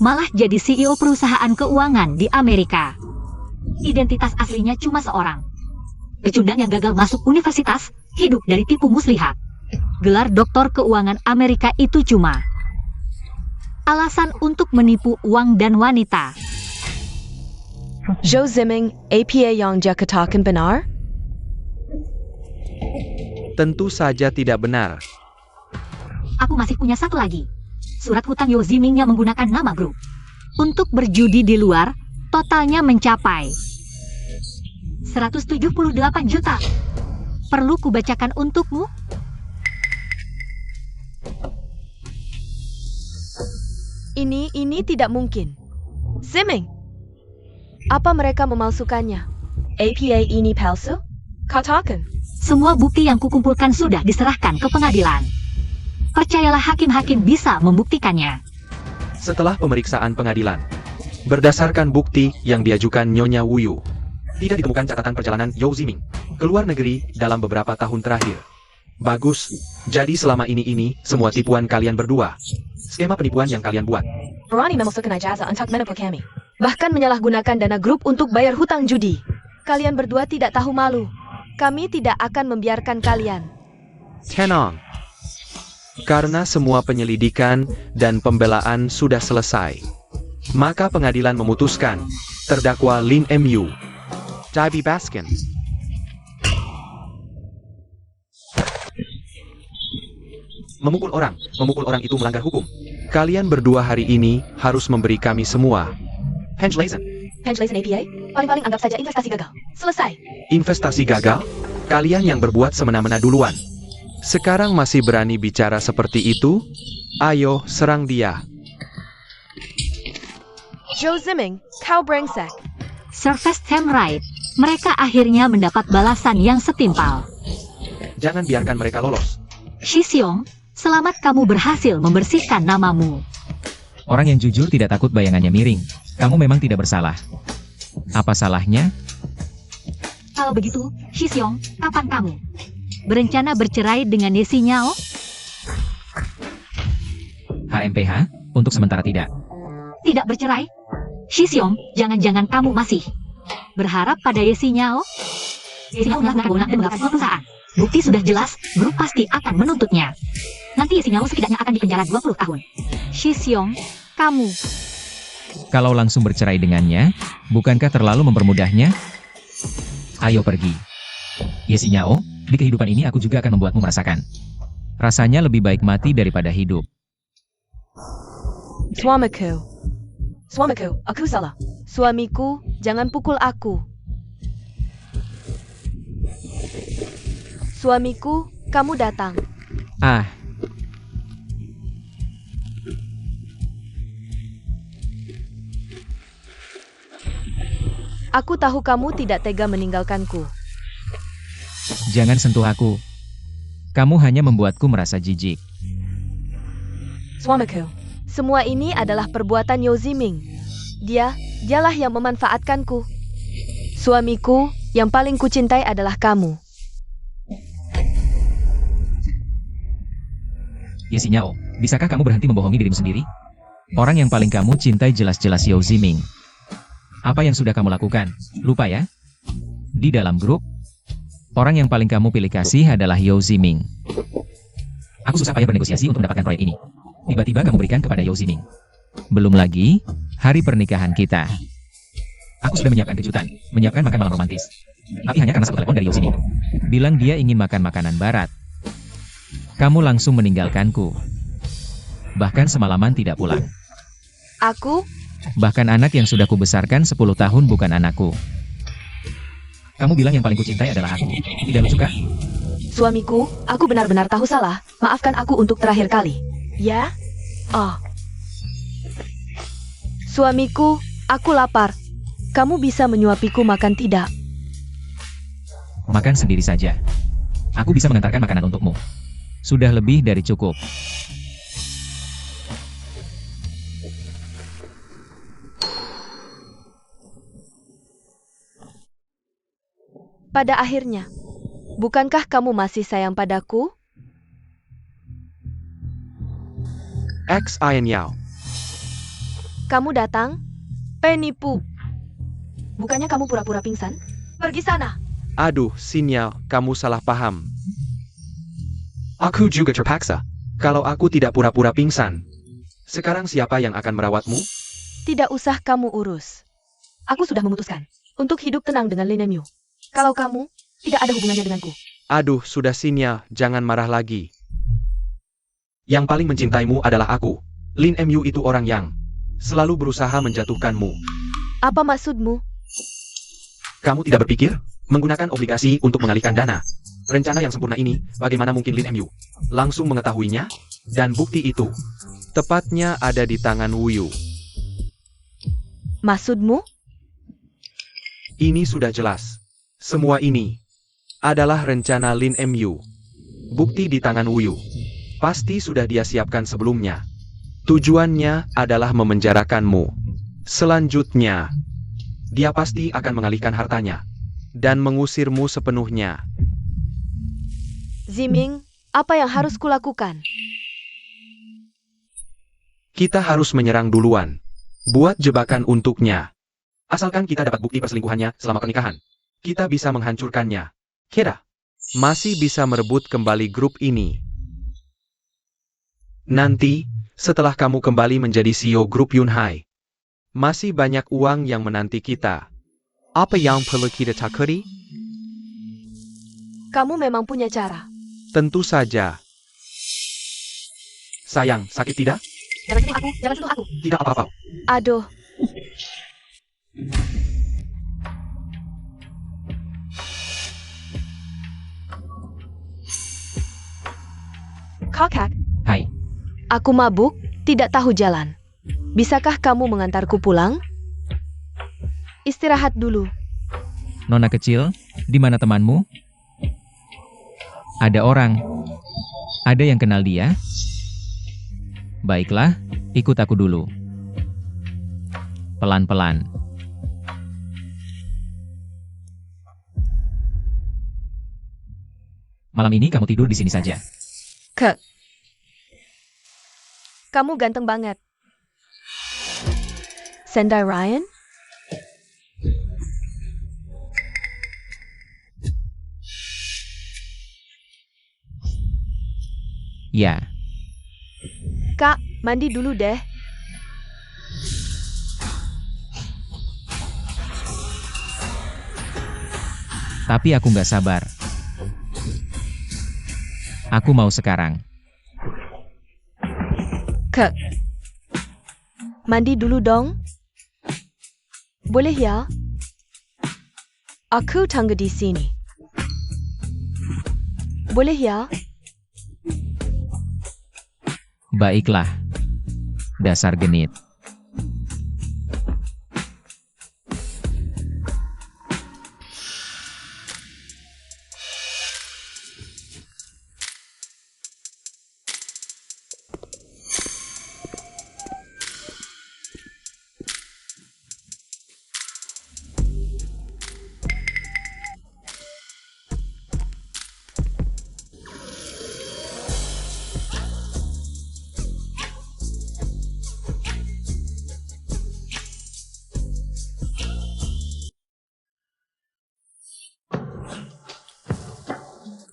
Malah jadi CEO perusahaan keuangan di Amerika. Identitas aslinya cuma seorang pecundang yang gagal masuk universitas, hidup dari tipu muslihat. Gelar doktor keuangan Amerika itu cuma alasan untuk menipu uang dan wanita. Zhou Ziming, APA yang dia katakan benar? Tentu saja tidak benar. Aku masih punya satu lagi. Surat hutang Yao Ziming yang menggunakan nama grup untuk berjudi di luar, totalnya mencapai 178 juta. Perlu kubacakan untukmu? Ini tidak mungkin. Ziming, apa mereka memalsukannya? APA ini palsu? Katakan. Semua bukti yang kukumpulkan sudah diserahkan ke pengadilan. Percayalah hakim-hakim bisa membuktikannya. Setelah pemeriksaan pengadilan, berdasarkan bukti yang diajukan Nyonya Wu Yu, tidak ditemukan catatan perjalanan Yao Ziming ke luar negeri dalam beberapa tahun terakhir. Bagus, jadi selama ini semua tipuan kalian berdua. Skema penipuan yang kalian buat. Berani memasukkan ijazah untuk menipu kami. Bahkan menyalahgunakan dana grup untuk bayar hutang judi. Kalian berdua tidak tahu malu. Kami tidak akan membiarkan kalian. Tenang. Karena semua penyelidikan dan pembelaan sudah selesai, maka pengadilan memutuskan terdakwa Lin Emyu dibebaskan. Memukul orang itu melanggar hukum. Kalian berdua hari ini harus memberi kami semua Henschleisen APA, paling-paling anggap saja investasi gagal. Selesai. Investasi gagal? Kalian yang berbuat semena-mena duluan. Sekarang masih berani bicara seperti itu? Ayo, serang dia. Zhou Ziming, kau brengsek. Surface Time Right. Mereka akhirnya mendapat balasan yang setimpal. Jangan biarkan mereka lolos. Shi Xiong, selamat kamu berhasil membersihkan namamu. Orang yang jujur tidak takut bayangannya miring. Kamu memang tidak bersalah. Apa salahnya? Kalau begitu, Shi Xiong, kapan kamu berencana bercerai dengan Ye Xinyao? HMPH, untuk sementara tidak. Tidak bercerai? Shi Xiong, jangan-jangan kamu masih berharap pada Ye Xinyao? Ye Xinyao melakukan kewenangan dan menggapai sebuah perusahaan. Bukti sudah jelas, grup pasti akan menuntutnya. Nanti Ye Xinyao setidaknya akan dipenjara 20 tahun. Shi Xiong, kamu Kalau langsung bercerai dengannya, bukankah terlalu mempermudahnya? Ayo pergi. Ye Xinyao, di kehidupan ini aku juga akan membuatmu merasakan. Rasanya lebih baik mati daripada hidup. Suamiku, aku salah. Suamiku, jangan pukul aku. Suamiku, kamu datang. Ah, Aku tahu kamu tidak tega meninggalkanku. jangan sentuh aku. Kamu hanya membuatku merasa jijik. Suamiku, semua ini adalah perbuatan Yao Ziming. Dialah yang memanfaatkanku. Suamiku, yang paling kucintai adalah kamu. Ye Xinyao, bisakah kamu berhenti membohongi dirimu sendiri? Orang yang paling kamu cintai jelas-jelas Yao Ziming. Apa yang sudah kamu lakukan? Lupa ya? Di dalam grup, orang yang paling kamu pilih kasih adalah Yao Ziming. Aku susah payah bernegosiasi untuk mendapatkan proyek ini. Tiba-tiba kamu berikan kepada Yao Ziming. Belum lagi, hari pernikahan kita. Aku sudah menyiapkan kejutan, menyiapkan makan malam romantis. Tapi hanya karena satu telepon dari Yao Ziming. Bilang dia ingin makan makanan barat. Kamu langsung meninggalkanku. Bahkan semalaman tidak pulang. Aku, Bahkan anak yang sudah kubesarkan 10 tahun bukan anakku. Kamu bilang yang paling kucintai adalah aku. Tidak lucu kah? suamiku, aku benar-benar tahu salah. Maafkan aku untuk terakhir kali. Ya? Oh. Suamiku, aku lapar. Kamu bisa menyuapiku makan tidak? Makan sendiri saja. Aku bisa mengantarkan makanan untukmu. Sudah lebih dari cukup. Pada akhirnya, bukankah kamu masih sayang padaku? X Ian Yao. Kamu datang? Penipu. Bukannya kamu pura-pura pingsan? Pergi sana. Aduh, Sinyal, kamu salah paham. Aku juga terpaksa. Kalau aku tidak pura-pura pingsan. Sekarang siapa yang akan merawatmu? Tidak usah kamu urus. Aku sudah memutuskan untuk hidup tenang dengan Lin Emyu. Kalau kamu tidak ada hubungannya denganku. Aduh, sudah Sinyal, jangan marah lagi. Yang paling mencintaimu adalah aku. Lin Emyu itu orang yang selalu berusaha menjatuhkanmu. Apa maksudmu? Kamu tidak berpikir menggunakan obligasi untuk mengalihkan dana? Rencana yang sempurna ini, bagaimana mungkin Lin Emyu langsung mengetahuinya? Dan bukti itu tepatnya ada di tangan Wu Yu. Maksudmu? Ini sudah jelas. Semua ini adalah rencana Lin Emyu. Bukti di tangan Wu Yu. Pasti sudah dia siapkan sebelumnya. Tujuannya adalah memenjarakanmu. Selanjutnya, dia pasti akan mengalihkan hartanya dan mengusirmu sepenuhnya. Ziming, apa yang harus kulakukan? Kita harus menyerang duluan. Buat jebakan untuknya. Asalkan kita dapat bukti perselingkuhannya selama pernikahan, kita bisa menghancurkannya. Kira, masih bisa merebut kembali grup ini. Nanti, setelah kamu kembali menjadi CEO grup Yunhai, masih banyak uang yang menanti kita. Apa yang perlu kita takuri? Kamu memang punya cara. Tentu saja. Sayang, sakit tidak? Jangan sentuh aku, jangan sentuh aku. Tidak apa-apa. Aduh, kakak, Hai, aku mabuk, tidak tahu jalan. Bisakah kamu mengantarku pulang? Istirahat dulu. Nona kecil, di mana temanmu? Ada orang. Ada yang kenal dia? Baiklah, ikut aku dulu. Pelan-pelan. Malam ini kamu tidur di sini saja. Kamu ganteng banget. Sendai Ryan? Ya, Kak, mandi dulu deh. tapi aku nggak sabar. Aku mau sekarang. Kak, mandi dulu dong. Boleh ya? Aku tunggu di sini. Boleh ya? Baiklah. Dasar genit.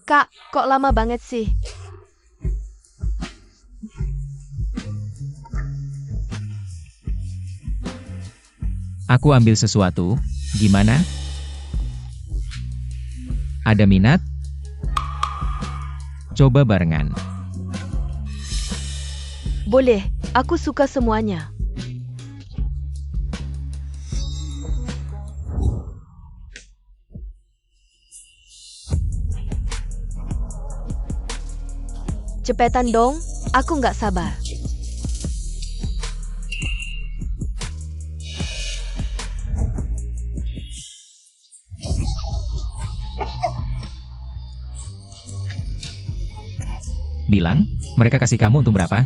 Kak, kok lama banget sih? Aku ambil sesuatu. Gimana? Ada minat? Coba barengan. Boleh, aku suka semuanya. Cepetan dong, aku nggak sabar. Bilang, mereka kasih kamu untuk berapa?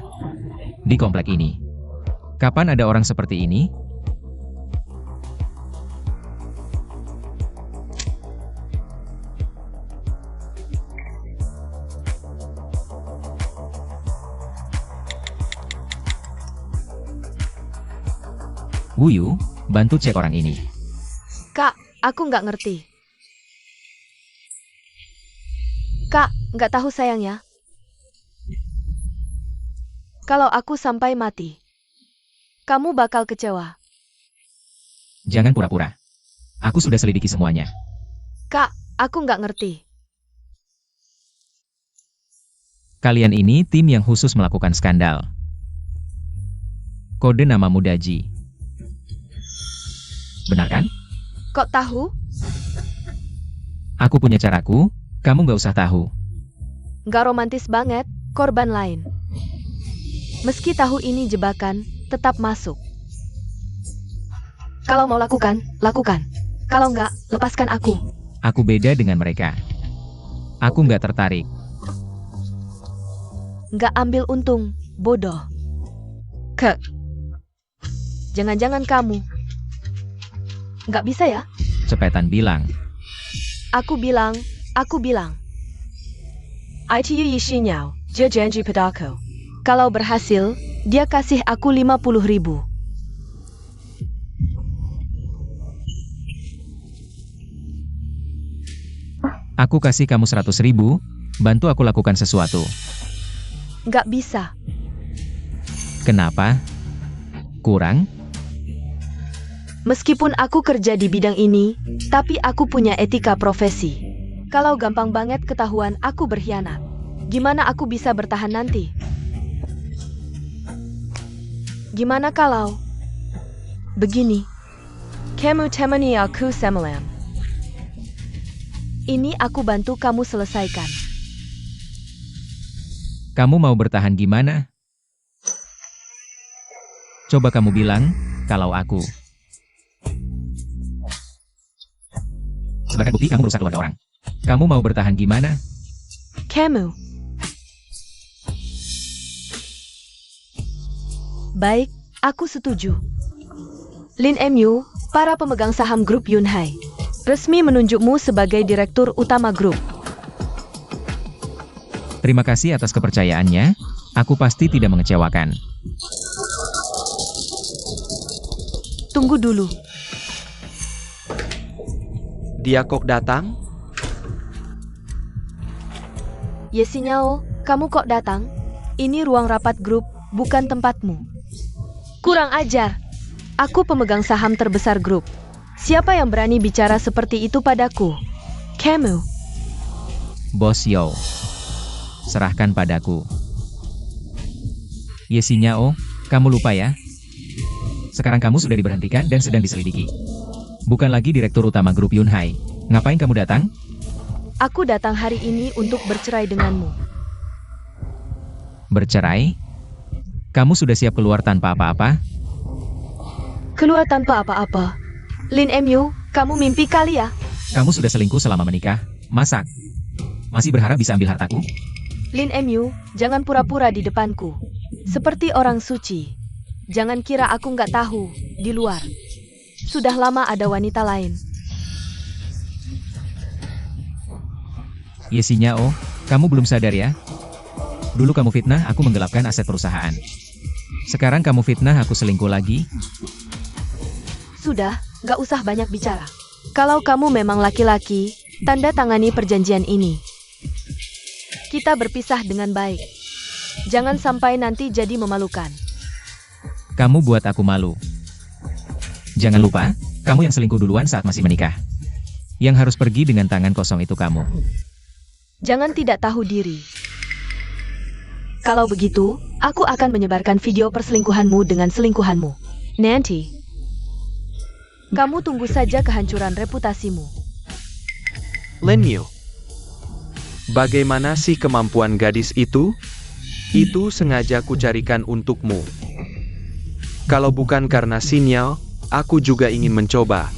Di komplek ini. Kapan ada orang seperti ini? Wuyu, bantu cek orang ini. Kak, aku nggak ngerti. Kak, nggak tahu sayang ya. Kalau aku sampai mati, kamu bakal kecewa. Jangan pura-pura. Aku sudah selidiki semuanya. Kak, aku nggak ngerti. Kalian ini tim yang khusus melakukan skandal. Kode namamu Daji. Benar kan? Kok tahu? Aku punya caraku, kamu nggak usah tahu. Nggak romantis banget, korban lain. Meski tahu ini jebakan, tetap masuk. Kalau mau lakukan, lakukan. Kalau nggak, lepaskan aku. Aku beda dengan mereka. Aku nggak tertarik. Nggak ambil untung, bodoh. Kek. Jangan-jangan kamu. Nggak bisa ya? Cepetan bilang. Aku bilang. ITU Yishinyao, Jejanji Pedako. Kalau berhasil, dia kasih aku 50.000. Aku kasih kamu 100.000, bantu aku lakukan sesuatu. Nggak bisa. Kenapa? Kurang? Meskipun aku kerja di bidang ini, tapi aku punya etika profesi. Kalau gampang banget ketahuan aku berkhianat, gimana aku bisa bertahan nanti? Gimana kalau begini? Kamu temani aku semalam. Ini aku bantu kamu selesaikan. Kamu mau bertahan gimana? Coba kamu bilang, kalau aku. Sebagai bukti kamu merusak keluarga orang. Kamu mau bertahan gimana? Kamu. Baik, aku setuju. Lin MU, para pemegang saham grup Yunhai, resmi menunjukmu sebagai direktur utama grup. Terima kasih atas kepercayaannya. Aku pasti tidak mengecewakan. Tunggu dulu. Dia kok datang? Yesinyao, kamu kok datang? Ini ruang rapat grup, bukan tempatmu. Kurang ajar. Aku pemegang saham terbesar grup. Siapa yang berani bicara seperti itu padaku? Kamu. Bos Yo. Serahkan padaku. Yesinyao, kamu lupa ya? Sekarang kamu sudah diberhentikan dan sedang diselidiki. Bukan lagi direktur utama grup Yunhai. Ngapain kamu datang? Aku datang hari ini untuk bercerai denganmu. Bercerai? Kamu sudah siap keluar tanpa apa-apa? Keluar tanpa apa-apa. Lin MU, kamu mimpi kali ya? Kamu sudah selingkuh selama menikah. Masak. Masih berharap bisa ambil hartaku? Lin MU, jangan pura-pura di depanku. Seperti orang suci. Jangan kira aku nggak tahu, di luar. Sudah lama ada wanita lain. Yesinyao, kamu belum sadar ya? Dulu kamu fitnah aku menggelapkan aset perusahaan. Sekarang kamu fitnah aku selingkuh lagi? Sudah, nggak usah banyak bicara. Kalau kamu memang laki-laki, tanda tangani perjanjian ini. Kita berpisah dengan baik. Jangan sampai nanti jadi memalukan. Kamu buat aku malu. Jangan lupa, kamu yang selingkuh duluan saat masih menikah. Yang harus pergi dengan tangan kosong itu kamu. Jangan tidak tahu diri. Kalau begitu, aku akan menyebarkan video perselingkuhanmu dengan selingkuhanmu. Nanti, kamu tunggu saja kehancuran reputasimu. Lin Miu. Bagaimana sih kemampuan gadis itu? Itu sengaja kucarikan untukmu. Kalau bukan karena sinyal, aku juga ingin mencoba.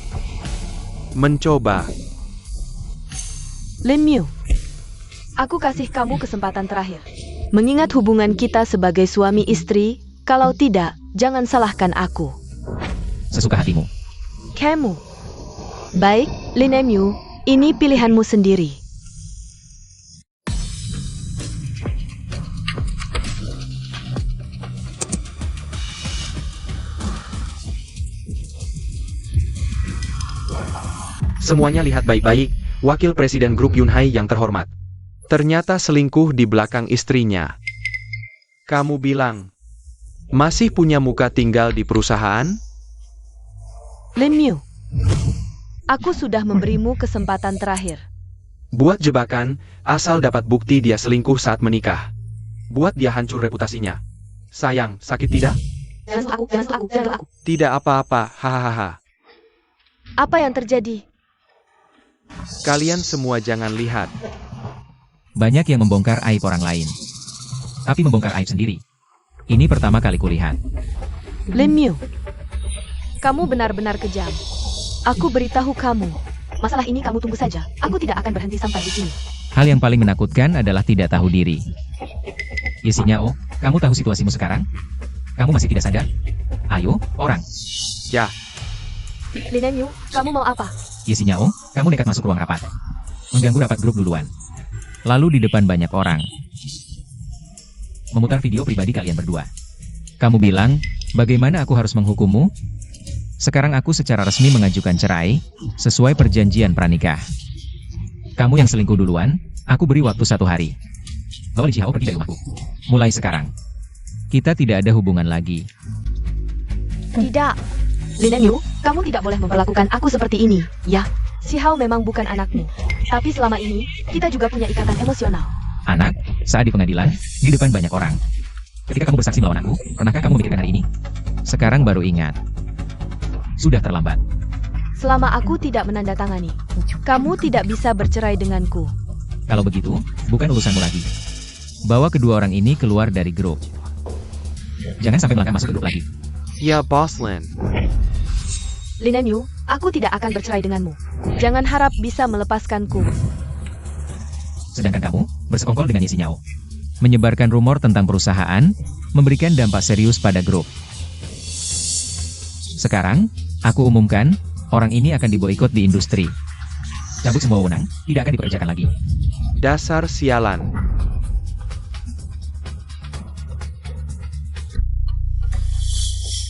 Lin Miu, aku kasih kamu kesempatan terakhir. Mengingat hubungan kita sebagai suami istri, kalau tidak, jangan salahkan aku. Sesuka hatimu. Kamu. Baik, Lin Miu, ini pilihanmu sendiri. Semuanya lihat baik-baik, Wakil Presiden Grup Yunhai yang terhormat. Ternyata selingkuh di belakang istrinya. Kamu bilang, masih punya muka tinggal di perusahaan? Lin Miu, aku sudah memberimu kesempatan terakhir. Buat jebakan, asal dapat bukti dia selingkuh saat menikah. Buat dia hancur reputasinya. Sayang, sakit tidak? Jangan aku. Tidak apa-apa, hahaha. Apa yang terjadi? Kalian semua jangan lihat. Banyak yang membongkar aib orang lain. Tapi membongkar aib sendiri. Ini pertama kali kulihat. Lin Miu, kamu benar-benar kejam. Aku beritahu kamu. Masalah ini kamu tunggu saja. Aku tidak akan berhenti sampai di sini. Hal yang paling menakutkan adalah tidak tahu diri. Yesinyao, kamu tahu situasimu sekarang? Kamu masih tidak sadar? Ayo, orang. Ya, Lin Miu, kamu mau apa? Yesinyao, kamu nekat masuk ruang rapat. Mengganggu rapat grup duluan. Lalu di depan banyak orang. Memutar video pribadi kalian berdua. Kamu bilang, bagaimana aku harus menghukummu? Sekarang aku secara resmi mengajukan cerai, sesuai perjanjian pranikah. Kamu yang selingkuh duluan, aku beri waktu 1 hari. Bawa Li Jiahao pergi dari rumahku. Mulai sekarang. Kita tidak ada hubungan lagi. Tidak. Lin Miu, kamu tidak boleh memperlakukan aku seperti ini, ya? Si Hao memang bukan anakmu. Tapi selama ini, kita juga punya ikatan emosional. Anak, saat di pengadilan, di depan banyak orang. Ketika kamu bersaksi melawan aku, pernahkah kamu memikirkan hari ini? Sekarang baru ingat. Sudah terlambat. Selama aku tidak menandatangani, kamu tidak bisa bercerai denganku. Kalau begitu, bukan urusanmu lagi. Bawa kedua orang ini keluar dari grup. Jangan sampai melangkah masuk ke grup lagi. ya Bos Lin. Lin Miu, Aku tidak akan bercerai denganmu. Jangan harap bisa melepaskanku. Sedangkan kamu bersekongkol dengan Yesinyao. Menyebarkan rumor tentang perusahaan, memberikan dampak serius pada grup. Sekarang, aku umumkan, orang ini akan diboikot di industri. Cabut semua wewenang, tidak akan dipekerjakan lagi. Dasar sialan.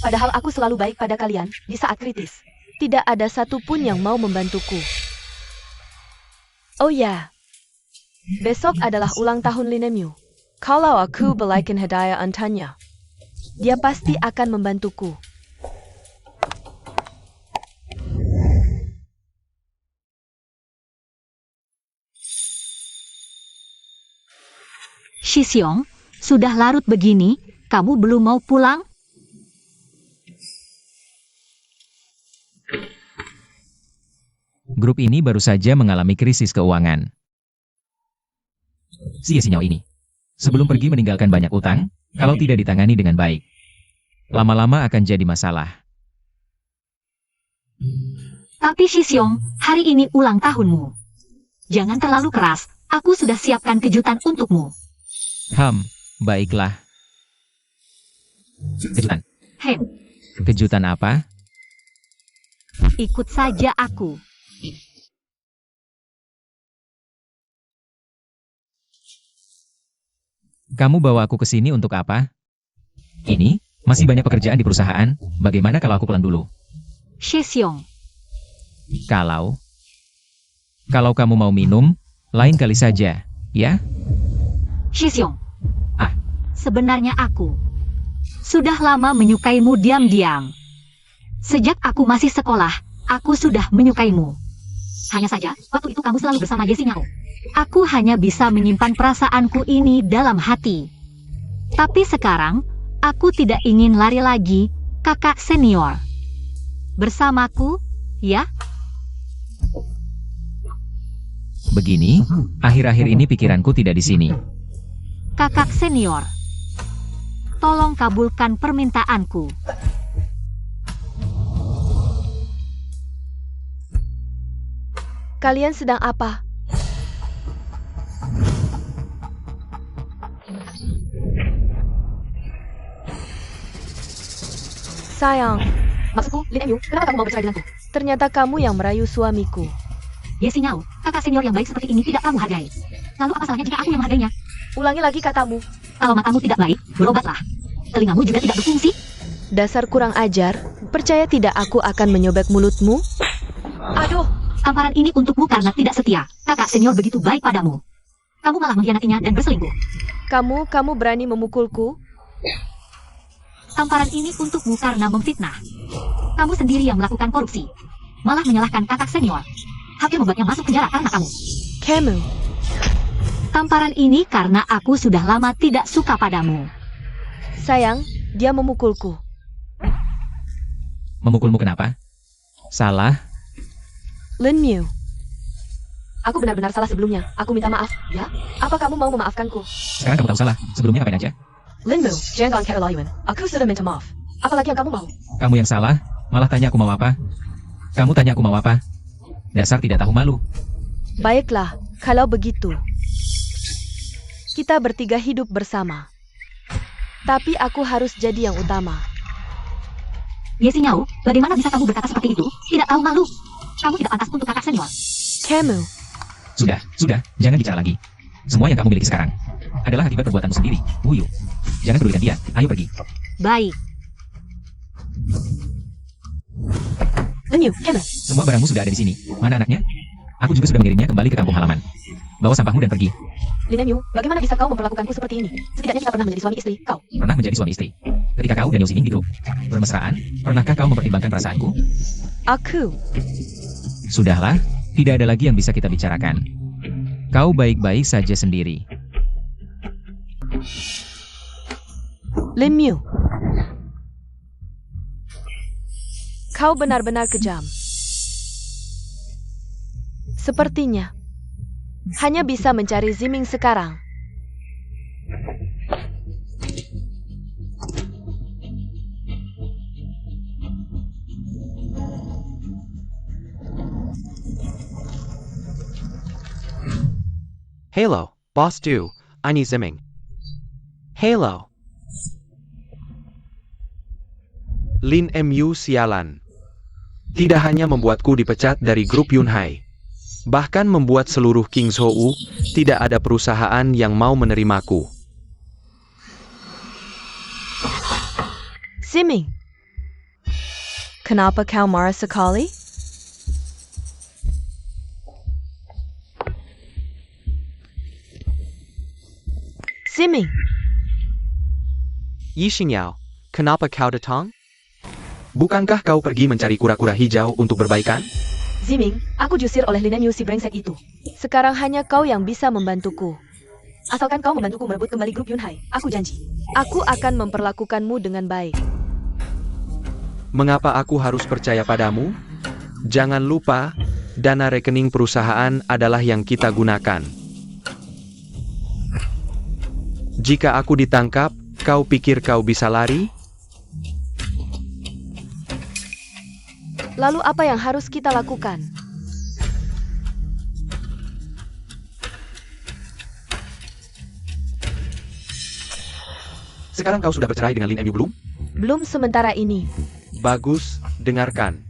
Padahal aku selalu baik pada kalian di saat kritis. Tidak ada satupun yang mau membantuku. Oh ya, besok adalah ulang tahun Linemyu. Kalau aku belikan hadiah untuknya, dia pasti akan membantuku. Shiseong, sudah larut begini, kamu belum mau pulang? Grup ini baru saja mengalami krisis keuangan. Si Yesinyao ini, sebelum pergi meninggalkan banyak utang, kalau tidak ditangani dengan baik, lama-lama akan jadi masalah. Tapi Shiseong, hari ini ulang tahunmu. Jangan terlalu keras, aku sudah siapkan kejutan untukmu. Baiklah. Kejutan? Kejutan apa? Ikut saja aku. Kamu bawa aku ke sini untuk apa? Ini, masih banyak pekerjaan di perusahaan, bagaimana kalau aku pulang dulu? Shiseong, Kalau kamu mau minum, lain kali saja, ya? Shiseong. Ah. Sebenarnya aku sudah lama menyukaimu diam-diam. Sejak aku masih sekolah, aku sudah menyukaimu. Hanya saja, waktu itu kamu selalu bersama Yesinyao. Aku hanya bisa menyimpan perasaanku ini dalam hati. Tapi sekarang, aku tidak ingin lari lagi, kakak senior. Bersamaku, ya? Begini, akhir-akhir ini pikiranku tidak di sini. Kakak senior, tolong kabulkan permintaanku. Kalian sedang apa? Sayang, Maksudku, Linemyu, kenapa kamu mau bercerai denganku? ternyata kamu yang merayu suamiku. Yesinyao, kakak senior yang baik seperti ini tidak kamu hargai. Lalu apa salahnya jika aku yang menghargainya? Ulangi lagi katamu. Kalau matamu tidak baik, berobatlah. Telingamu juga tidak berfungsi. Dasar kurang ajar, percaya tidak aku akan menyobek mulutmu? Aduh, Tamparan ini untukmu karena tidak setia. Kakak senior begitu baik padamu. Kamu malah mengkhianatinya dan berselingkuh. kamu berani memukulku? Tamparan ini untukmu karena memfitnah. Kamu sendiri yang melakukan korupsi. Malah menyalahkan kakak senior. Hampir membuatnya masuk penjara karena kamu. Kamu, Tamparan ini karena aku sudah lama tidak suka padamu. sayang, dia memukulku. Memukulmu kenapa? Salah? Linmyu. Aku benar-benar salah sebelumnya. Aku minta maaf, ya? Apa kamu mau memaafkanku? Sekarang kamu tahu salah, sebelumnya ngapain aja? Linmu, jangan keterlaluan. Aku sudah minta maaf. Apalagi yang kamu mau? Kamu yang salah, malah tanya aku mau apa? Kamu tanya aku mau apa? Dasar tidak tahu malu. Baiklah, kalau begitu. Kita bertiga hidup bersama. Tapi aku harus jadi yang utama. Yesinyao, bagaimana bisa kamu berkata seperti itu? Tidak tahu malu. Kamu tidak pantas untuk kakak senior. Kamu, Sudah, jangan bicara lagi. Semua yang kamu miliki sekarang adalah akibat perbuatanmu sendiri. Wuyu. Jangan pedulikan dia, ayo pergi. Baik. Linmyu, kamu. Semua barangmu sudah ada di sini. Mana anaknya? Aku juga sudah mengirimnya kembali ke kampung halaman. Bawa sampahmu dan pergi. Linmyu, bagaimana bisa kau memperlakukanku seperti ini? Setidaknya kita pernah menjadi suami istri. Kau. Pernah menjadi suami istri. Ketika kau dan Yo Ziming hidup bermesraan, pernahkah kau mempertimbangkan perasaanku? Aku. Sudahlah, tidak ada lagi yang bisa kita bicarakan. Kau baik-baik saja sendiri. Linmyu. Kau benar-benar kejam. Sepertinya hanya bisa mencari Ziming sekarang. Halo, Boss 2, Ani Ziming. Halo. Lin MU sialan. Tidak hanya membuatku dipecat dari grup Yunhai, bahkan membuat seluruh Kings Hou tidak ada perusahaan yang mau menerimaku. Ziming, kenapa kau marah sekali? Ziming, Yi Xingyao, kenapa kau datang? Bukankah kau pergi mencari kura-kura hijau untuk berbaikan? Ziming, aku diusir oleh Lin MU si brengsek itu. Sekarang hanya kau yang bisa membantuku. Asalkan kau membantuku merebut kembali grup Yunhai, aku janji. Aku akan memperlakukanmu dengan baik. Mengapa aku harus percaya padamu? Jangan lupa, dana rekening perusahaan adalah yang kita gunakan. Jika aku ditangkap, kau pikir kau bisa lari? Lalu apa yang harus kita lakukan? Sekarang kau sudah bercerai dengan Lin MU belum? Belum sementara ini. Bagus, dengarkan.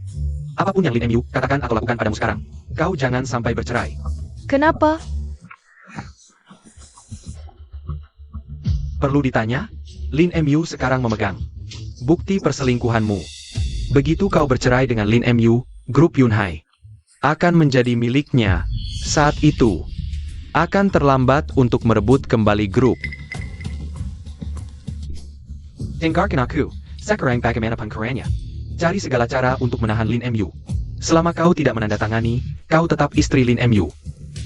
Apapun yang Lin MU katakan atau lakukan padamu sekarang, kau jangan sampai bercerai. Kenapa? Perlu ditanya? Lin MU sekarang memegang bukti perselingkuhanmu. Begitu kau bercerai dengan Lin MU, grup Yunhai akan menjadi miliknya. Saat itu, akan terlambat untuk merebut kembali grup. Dengarkan aku, sekarang bagaimana pengkarannya. Cari segala cara untuk menahan Lin MU. Selama kau tidak menandatangani, kau tetap istri Lin MU.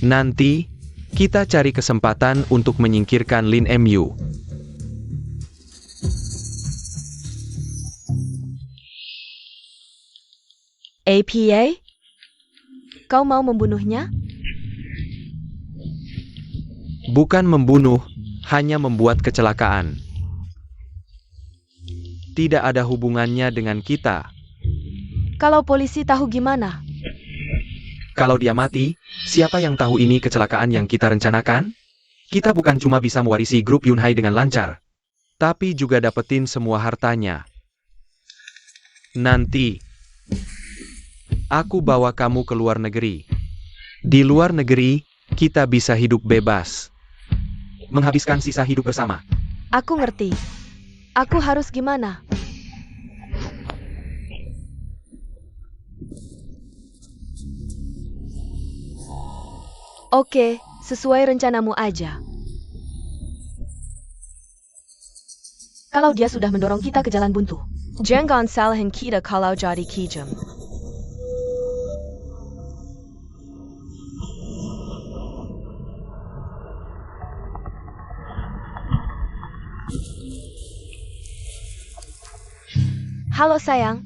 Nanti, kita cari kesempatan untuk menyingkirkan Lin MU. APA? Kau mau membunuhnya? Bukan membunuh, hanya membuat kecelakaan. Tidak ada hubungannya dengan kita. Kalau polisi tahu gimana? Kalau dia mati, siapa yang tahu ini kecelakaan yang kita rencanakan? Kita bukan cuma bisa mewarisi grup Yunhai dengan lancar, tapi juga dapetin semua hartanya. Nanti, aku bawa kamu ke luar negeri. Di luar negeri, kita bisa hidup bebas. Menghabiskan sisa hidup bersama. Aku ngerti. Aku harus gimana? Oke, sesuai rencanamu aja. Kalau dia sudah mendorong kita ke jalan buntu, jangan salahin kita kalau jadi kejam. Halo sayang.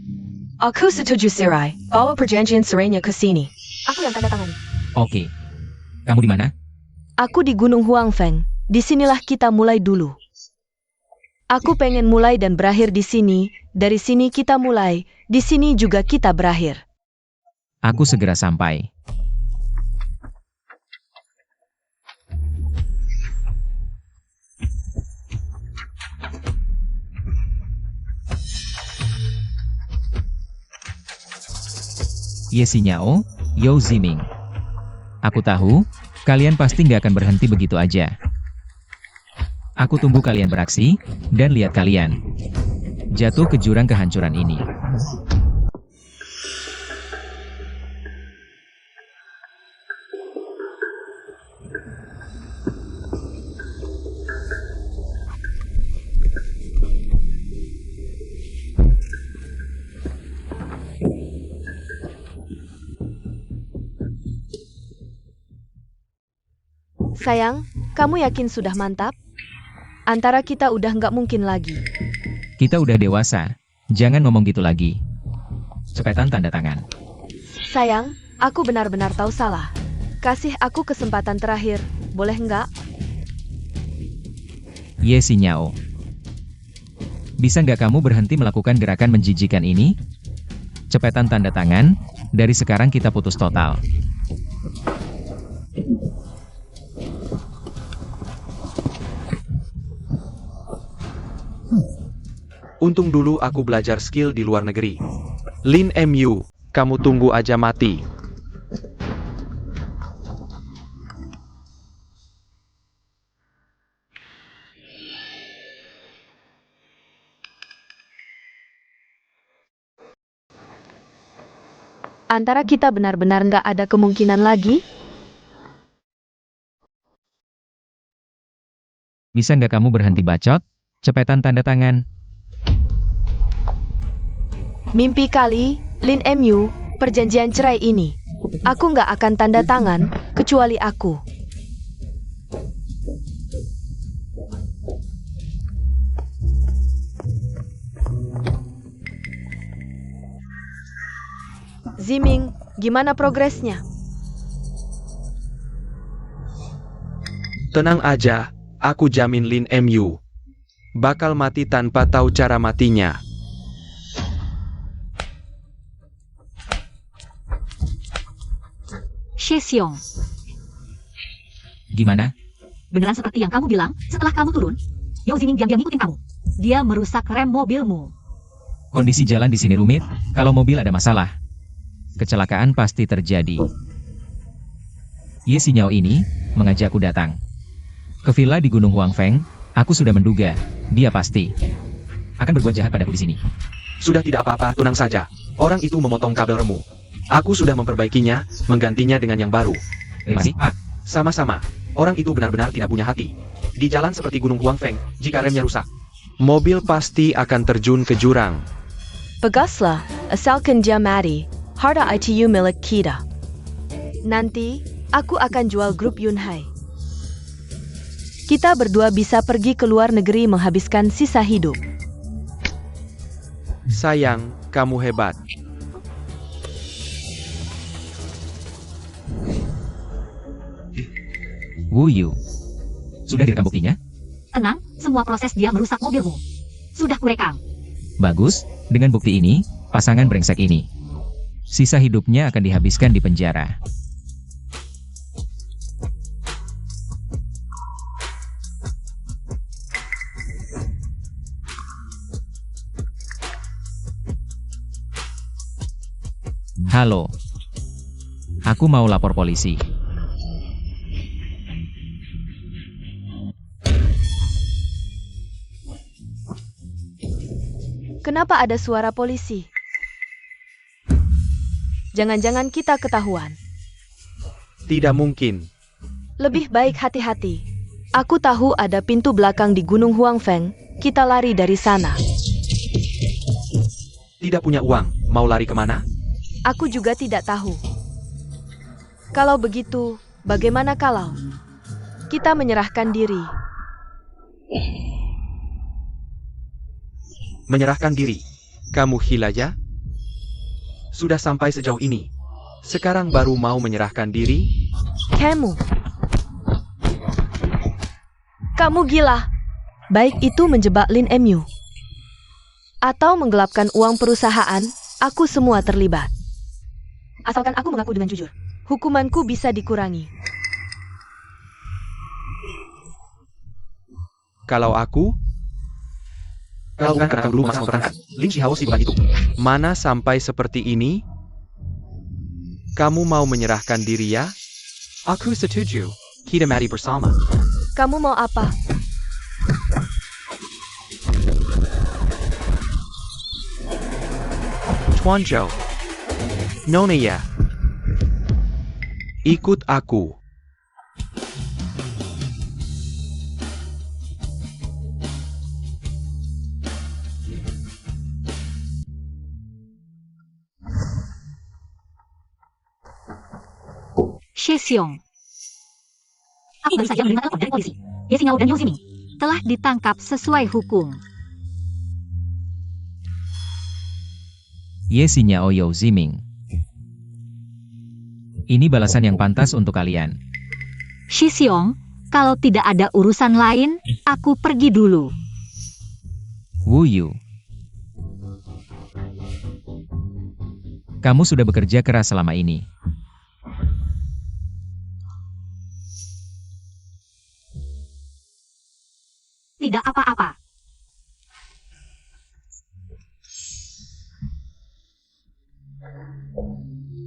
Aku setuju Sirai. Bawa perjanjian serainya ke sini. Aku yang tanda tangani. Oke. Kamu di mana? Aku di Gunung Huangfeng. Disinilah kita mulai dulu. Aku pengen mulai dan berakhir di sini. Dari sini kita mulai. Di sini juga kita berakhir. Aku segera sampai. Ye Xingyao, Yao Ziming. Aku tahu, kalian pasti nggak akan berhenti begitu aja. Aku tunggu kalian beraksi, dan lihat kalian jatuh ke jurang kehancuran ini. Sayang, kamu yakin sudah mantap? Antara kita udah nggak mungkin lagi. Kita udah dewasa, jangan ngomong gitu lagi. Cepetan tanda tangan. Sayang, aku benar-benar tahu salah. Kasih aku kesempatan terakhir, boleh nggak? Ye Xingyao. Bisa nggak kamu berhenti melakukan gerakan menjijikan ini? Cepetan tanda tangan, dari sekarang kita putus total. Untung dulu aku belajar skill di luar negeri. Lin MU, kamu tunggu aja mati. Antara kita benar-benar nggak ada kemungkinan lagi? Bisa nggak kamu berhenti bacot? Cepetan tanda tangan. Mimpi kali, Lin MU, perjanjian cerai ini. Aku nggak akan tanda tangan, kecuali aku. Ziming, gimana progresnya? Tenang aja, aku jamin Lin MU bakal mati tanpa tahu cara matinya. She Xiong, Gimana? beneran seperti yang kamu bilang, setelah kamu turun, Yao Ziming diam-diam ngikutin kamu. Dia merusak rem mobilmu. Kondisi jalan di sini rumit, kalau mobil ada masalah. Kecelakaan pasti terjadi. Ye Xinyao ini mengajakku datang ke villa di Gunung Huangfeng. Aku sudah menduga dia pasti akan berbuat jahat padaku di sini. Sudah tidak apa-apa, tenang saja. Orang itu memotong kabel remu. Aku sudah memperbaikinya, menggantinya dengan yang baru. Terima kasih, Pak. Sama-sama. Orang itu benar-benar tidak punya hati. Di jalan seperti Gunung Huangfeng, jika remnya rusak, mobil pasti akan terjun ke jurang. Bagaslah, asalkan dia mati, harta ITU milik kita. Nanti, aku akan jual grup Yunhai. Kita berdua bisa pergi ke luar negeri menghabiskan sisa hidup. Sayang, kamu hebat. Wu Yu. Sudah direkam buktinya? Tenang, semua proses dia merusak mobilmu. Sudah kurekam. Bagus, dengan bukti ini, pasangan brengsek ini sisa hidupnya akan dihabiskan di penjara. Halo. Aku mau lapor polisi. Kenapa ada suara polisi? Jangan-jangan kita ketahuan. Tidak mungkin. Lebih baik hati-hati. Aku tahu ada pintu belakang di Gunung Huangfeng. Kita lari dari sana. Tidak punya uang, mau lari kemana? Aku juga tidak tahu. Kalau begitu, bagaimana kalau kita menyerahkan diri? Menyerahkan diri. Kamu gila ya? Sudah sampai sejauh ini. Sekarang baru mau menyerahkan diri? Kamu gila. Baik itu menjebak Lin MU atau menggelapkan uang perusahaan, aku semua terlibat. Asalkan aku mengaku dengan jujur. Hukumanku bisa dikurangi. Kalau aku? Kalau bukan karena dulu masa mempertahankan Lin Shihao si beban itu. Mana sampai seperti ini? Kamu mau menyerahkan diri ya? Aku setuju. Kita mati bersama. Kamu mau apa? Tuan Zhou. Nona ya. Ikut aku. She Xiong. Aku baru saja menerima telepon dari polisi. Ye Xinyao dan Yao Ziming telah ditangkap sesuai hukum. Ye Xinyao Yao Ziming. Ini balasan yang pantas untuk kalian. She Xiong, kalau tidak ada urusan lain, aku pergi dulu. Wu Yu. Kamu sudah bekerja keras selama ini. Tidak apa-apa.